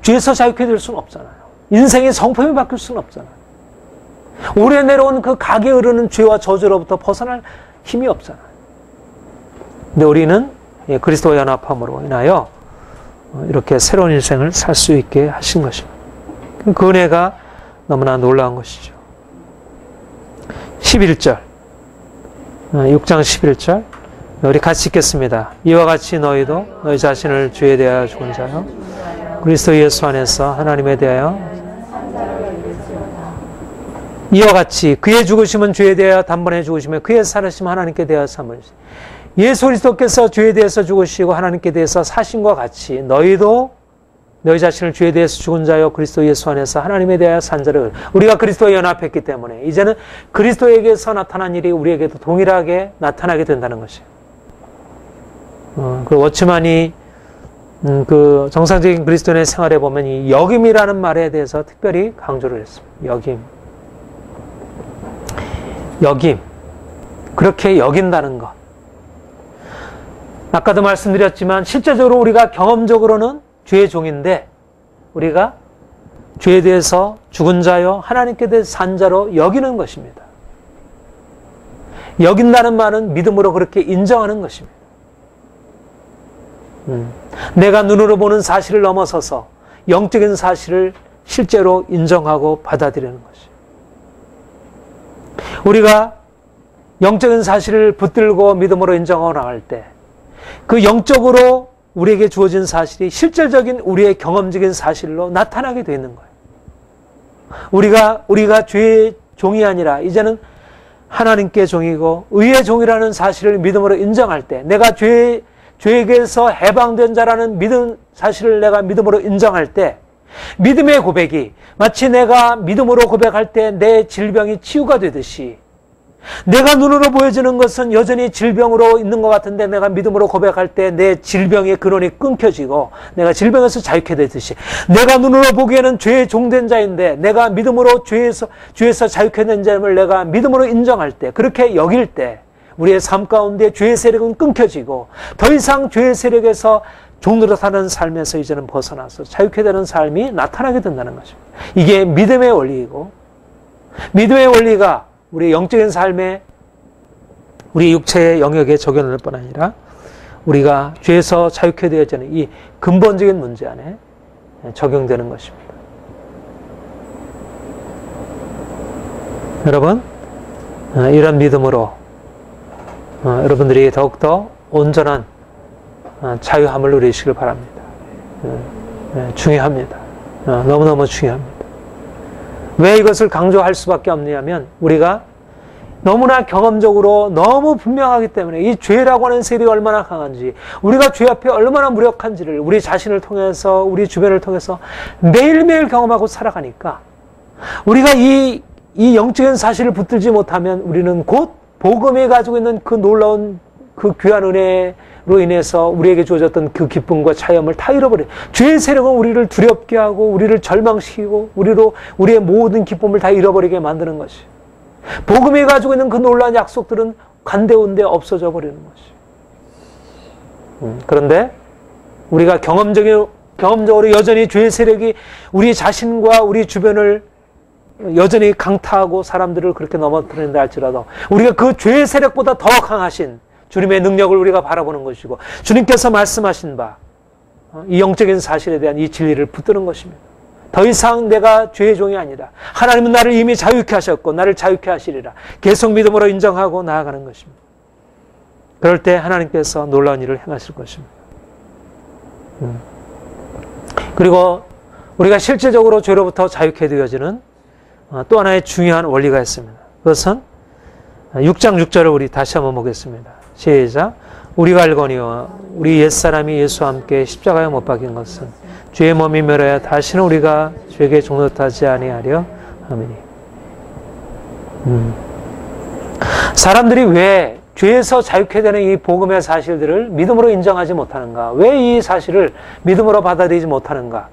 죄에서 자유케 될 수는 없잖아요. 인생의 성품이 바뀔 수는 없잖아요. 오래 내려온 그 각에 흐르는 죄와 저주로부터 벗어날 힘이 없잖아요. 근데 우리는 그리스도와 연합함으로 인하여 이렇게 새로운 인생을 살 수 있게 하신 것입니다. 그 은혜가 너무나 놀라운 것이죠. 11절, 6장 11절, 우리 같이 읽겠습니다. 이와 같이 너희도 너희 자신을 주에 대하여 죽은 자요 그리스도 예수 안에서 하나님에 대하여 이와 같이 그의 죽으심은 죄에 대하여 단번에 죽으시며 그의 살으심은 하나님께 대하여 삼으시니 예수 그리스도께서 죄에 대해서 죽으시고 하나님께 대해서 사신과 같이 너희도 너희 자신을 죄에 대해서 죽은 자요 그리스도 예수 안에서 하나님에 대하여 산 자를 우리가 그리스도에 연합했기 때문에 이제는 그리스도에게서 나타난 일이 우리에게도 동일하게 나타나게 된다는 것이에요. 그 워치만이 그 정상적인 그리스도인의 생활에 보면 이 역임이라는 말에 대해서 특별히 강조를 했습니다. 역임. 그렇게 여긴다는 것. 아까도 말씀드렸지만 실제적으로 우리가 경험적으로는 죄의 종인데 우리가 죄에 대해서 죽은 자요 하나님께 대해서 산 자로 여기는 것입니다. 여긴다는 말은 믿음으로 그렇게 인정하는 것입니다. 내가 눈으로 보는 사실을 넘어서서 영적인 사실을 실제로 인정하고 받아들이는 것이에요. 우리가 영적인 사실을 붙들고 믿음으로 인정하고 나갈 때 그 영적으로 우리에게 주어진 사실이 실질적인 우리의 경험적인 사실로 나타나게 되는 거예요. 우리가 죄의 종이 아니라 이제는 하나님께 종이고 의의 종이라는 사실을 믿음으로 인정할 때 내가 죄에게서 해방된 자라는 사실을 내가 믿음으로 인정할 때 믿음의 고백이 마치 내가 믿음으로 고백할 때 내 질병이 치유가 되듯이 내가 눈으로 보여지는 것은 여전히 질병으로 있는 것 같은데 내가 믿음으로 고백할 때 내 질병의 근원이 끊겨지고 내가 질병에서 자유케 되듯이 내가 눈으로 보기에는 죄의 종된 자인데 내가 믿음으로 죄에서 자유케 된 자임을 내가 믿음으로 인정할 때 그렇게 여길 때 우리의 삶 가운데 죄의 세력은 끊겨지고 더 이상 죄의 세력에서 종으로 사는 삶에서 이제는 벗어나서 자유케 되는 삶이 나타나게 된다는 것입니다. 이게 믿음의 원리이고 믿음의 원리가 우리 영적인 삶에 우리 육체의 영역에 적용될 뿐 아니라 우리가 죄에서 자유케 되어지는 이 근본적인 문제 안에 적용되는 것입니다. 여러분, 이런 믿음으로 여러분들이 더욱더 온전한 자유함을 누리시길 바랍니다. 중요합니다. 너무너무 중요합니다. 왜 이것을 강조할 수밖에 없느냐면 우리가 너무나 경험적으로 너무 분명하기 때문에 이 죄라고 하는 세력이 얼마나 강한지 우리가 죄 앞에 얼마나 무력한지를 우리 자신을 통해서 우리 주변을 통해서 매일매일 경험하고 살아가니까 우리가 이 영적인 사실을 붙들지 못하면 우리는 곧 복음이 가지고 있는 그 놀라운 그 귀한 은혜로 인해서 우리에게 주어졌던 그 기쁨과 차염을 다 잃어버려요. 죄의 세력은 우리를 두렵게 하고 우리를 절망시키고 우리의 모든 기쁨을 다 잃어버리게 만드는 것이. 복음이 가지고 있는 그 놀라운 약속들은 간데온데 없어져 버리는 것이. 그런데 우리가 경험적으로 여전히 죄의 세력이 우리 자신과 우리 주변을 여전히 강타하고 사람들을 그렇게 넘어뜨린다 할지라도 우리가 그 죄의 세력보다 더 강하신 주님의 능력을 우리가 바라보는 것이고 주님께서 말씀하신 바 이 영적인 사실에 대한 이 진리를 붙드는 것입니다. 더 이상 내가 죄의 종이 아니라 하나님은 나를 이미 자유케 하셨고 나를 자유케 하시리라. 계속 믿음으로 인정하고 나아가는 것입니다. 그럴 때 하나님께서 놀라운 일을 행하실 것입니다. 그리고 우리가 실제적으로 죄로부터 자유케 되어지는 또 하나의 중요한 원리가 있습니다. 그것은 6장 6절을 우리 다시 한번 보겠습니다. 시작. 우리가 알거니와 우리 옛사람이 예수와 함께 십자가에 못 박힌 것은 죄의 몸이 멸하여 다시는 우리가 죄에게 종노릇하지 아니하려 함이니. 사람들이 왜 죄에서 자유케 되는 이 복음의 사실들을 믿음으로 인정하지 못하는가? 왜 이 사실을 믿음으로 받아들이지 못하는가?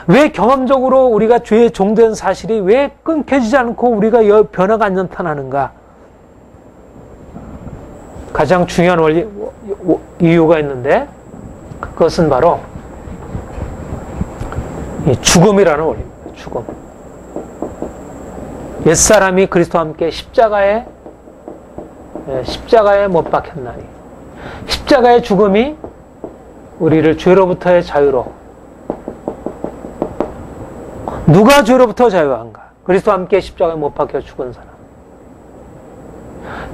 왜 경험적으로 우리가 죄의 종된 사실이 왜 끊겨지지 않고 우리가 변화가 안 나타나는가? 가장 중요한 이유가 있는데 그것은 바로 이 죽음이라는 원리입니다. 죽음. 옛사람이 그리스도와 함께 십자가에 못 박혔나니 십자가의 죽음이 우리를 죄로부터의 자유로, 누가 죄로부터 자유한가? 그리스도와 함께 십자가에 못 박혀 죽은 사람.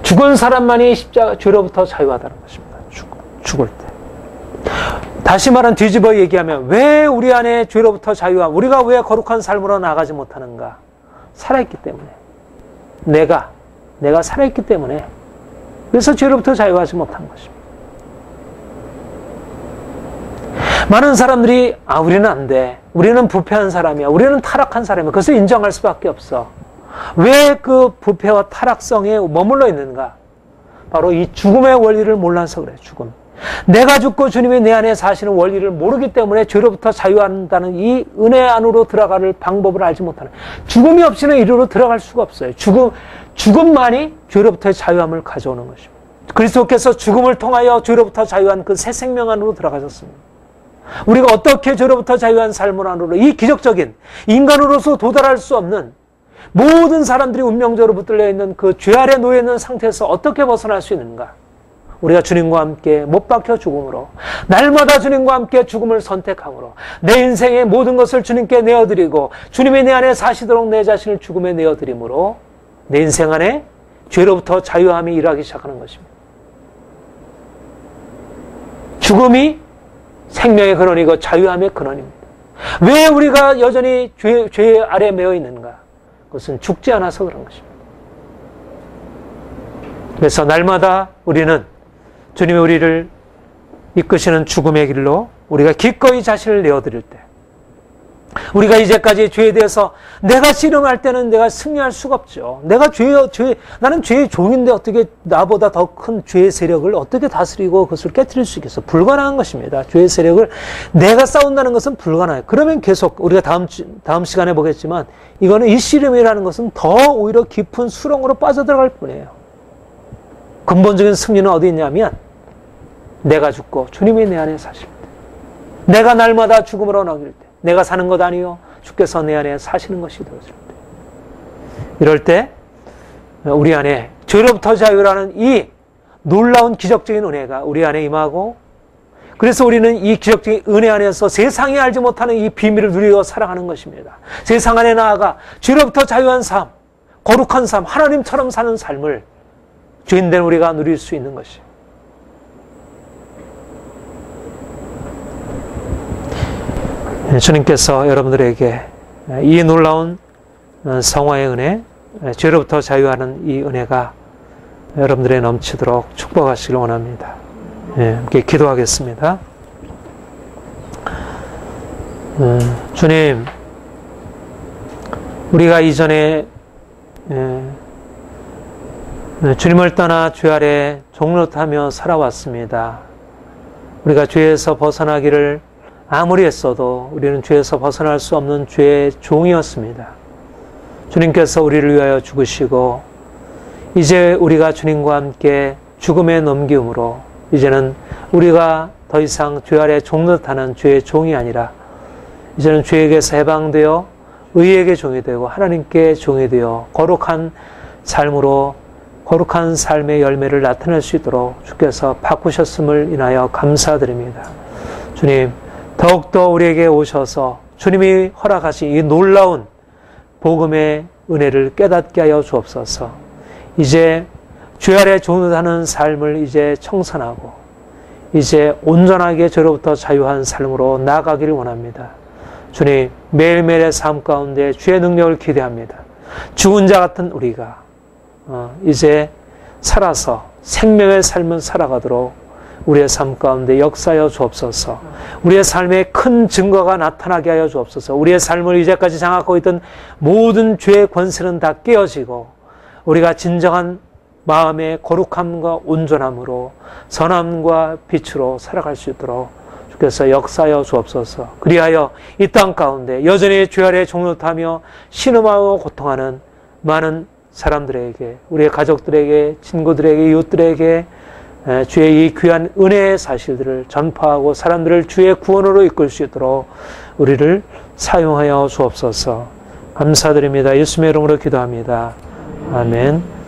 죽은 사람만이 죄로부터 자유하다는 것입니다. 죽을 때. 다시 말은 뒤집어 얘기하면 왜 우리 안에 죄로부터 자유함, 우리가 왜 거룩한 삶으로 나아가지 못하는가? 살아있기 때문에. 내가 살아있기 때문에. 그래서 죄로부터 자유하지 못한 것입니다. 많은 사람들이 우리는 안 돼. 우리는 부패한 사람이야. 우리는 타락한 사람이야. 그것을 인정할 수밖에 없어. 왜 그 부패와 타락성에 머물러 있는가? 바로 이 죽음의 원리를 몰라서 그래. 죽음. 내가 죽고 주님이 내 안에 사시는 원리를 모르기 때문에 죄로부터 자유한다는 이 은혜 안으로 들어갈 방법을 알지 못하는, 죽음이 없이는 이리로 들어갈 수가 없어요. 죽음만이 죄로부터의 자유함을 가져오는 것입니다. 그리스도께서 죽음을 통하여 죄로부터 자유한 그 새 생명 안으로 들어가셨습니다. 우리가 어떻게 죄로부터 자유한 삶을 안으로, 이 기적적인 인간으로서 도달할 수 없는 모든 사람들이 운명적으로 붙들려 있는 그 죄 아래 놓여 있는 상태에서 어떻게 벗어날 수 있는가? 우리가 주님과 함께 못 박혀 죽음으로, 날마다 주님과 함께 죽음을 선택함으로, 내 인생의 모든 것을 주님께 내어드리고 주님이 내 안에 사시도록 내 자신을 죽음에 내어드림으로 내 인생 안에 죄로부터 자유함이 일하기 시작하는 것입니다. 죽음이 생명의 근원이고 자유함의 근원입니다. 왜 우리가 여전히 죄 아래 매여 있는가? 그것은 죽지 않아서 그런 것입니다. 그래서 날마다 우리는 주님이 우리를 이끄시는 죽음의 길로 우리가 기꺼이 자신을 내어드릴 때, 우리가 이제까지 죄에 대해서 내가 씨름할 때는 내가 승리할 수가 없죠. 나는 죄의 종인데 어떻게 나보다 더 큰 죄의 세력을 어떻게 다스리고 그것을 깨트릴 수 있겠어? 불가능한 것입니다. 죄의 세력을 내가 싸운다는 것은 불가능해요. 그러면 계속 우리가 다음 시간에 보겠지만, 이거는 이 씨름이라는 것은 더 오히려 깊은 수렁으로 빠져들어갈 뿐이에요. 근본적인 승리는 어디 있냐면, 내가 죽고 주님이 내 안에 사실 때, 내가 날마다 죽음으로 넘길 때, 내가 사는 것 아니요 주께서 내 안에 사시는 것이 되어질 때, 이럴 때 우리 안에 죄로부터 자유라는 이 놀라운 기적적인 은혜가 우리 안에 임하고, 그래서 우리는 이 기적적인 은혜 안에서 세상이 알지 못하는 이 비밀을 누리고 살아가는 것입니다. 세상 안에 나아가 죄로부터 자유한 삶, 거룩한 삶, 하나님처럼 사는 삶을 죄인된 우리가 누릴 수 있는 것이에요. 주님께서 여러분들에게 이 놀라운 성화의 은혜, 죄로부터 자유하는 이 은혜가 여러분들의 넘치도록 축복하시길 원합니다. 함께 기도하겠습니다. 주님, 우리가 이전에 주님을 떠나 죄 아래 종노릇하며 살아왔습니다. 우리가 죄에서 벗어나기를 아무리 했어도 우리는 죄에서 벗어날 수 없는 죄의 종이었습니다. 주님께서 우리를 위하여 죽으시고, 이제 우리가 주님과 함께 죽음에 넘기움으로 이제는 우리가 더 이상 죄 아래 종노릇하는 죄의 종이 아니라 이제는 죄에게서 해방되어 의에게 종이 되고 하나님께 종이 되어 거룩한 삶으로, 거룩한 삶의 열매를 나타낼 수 있도록 주께서 바꾸셨음을 인하여 감사드립니다. 주님, 더욱더 우리에게 오셔서 주님이 허락하신 이 놀라운 복음의 은혜를 깨닫게 하여 주옵소서. 이제 죄 아래 종노릇하는 삶을 이제 청산하고 이제 온전하게 죄로부터 자유한 삶으로 나아가기를 원합니다. 주님, 매일매일의 삶 가운데 주의 능력을 기대합니다. 죽은 자 같은 우리가 이제 살아서 생명의 삶을 살아가도록 우리의 삶 가운데 역사하여 주옵소서. 우리의 삶에 큰 증거가 나타나게 하여 주옵소서. 우리의 삶을 이제까지 장악하고 있던 모든 죄의 권세는 다 깨어지고 우리가 진정한 마음의 거룩함과 온전함으로 선함과 빛으로 살아갈 수 있도록 주께서 역사하여 주옵소서. 그리하여 이 땅 가운데 여전히 죄 아래 종노릇하며 신음하고 고통하는 많은 사람들에게, 우리의 가족들에게, 친구들에게, 이웃들에게 주의 이 귀한 은혜의 사실들을 전파하고 사람들을 주의 구원으로 이끌 수 있도록 우리를 사용하여 주옵소서. 감사드립니다. 예수님의 이름으로 기도합니다. 아멘.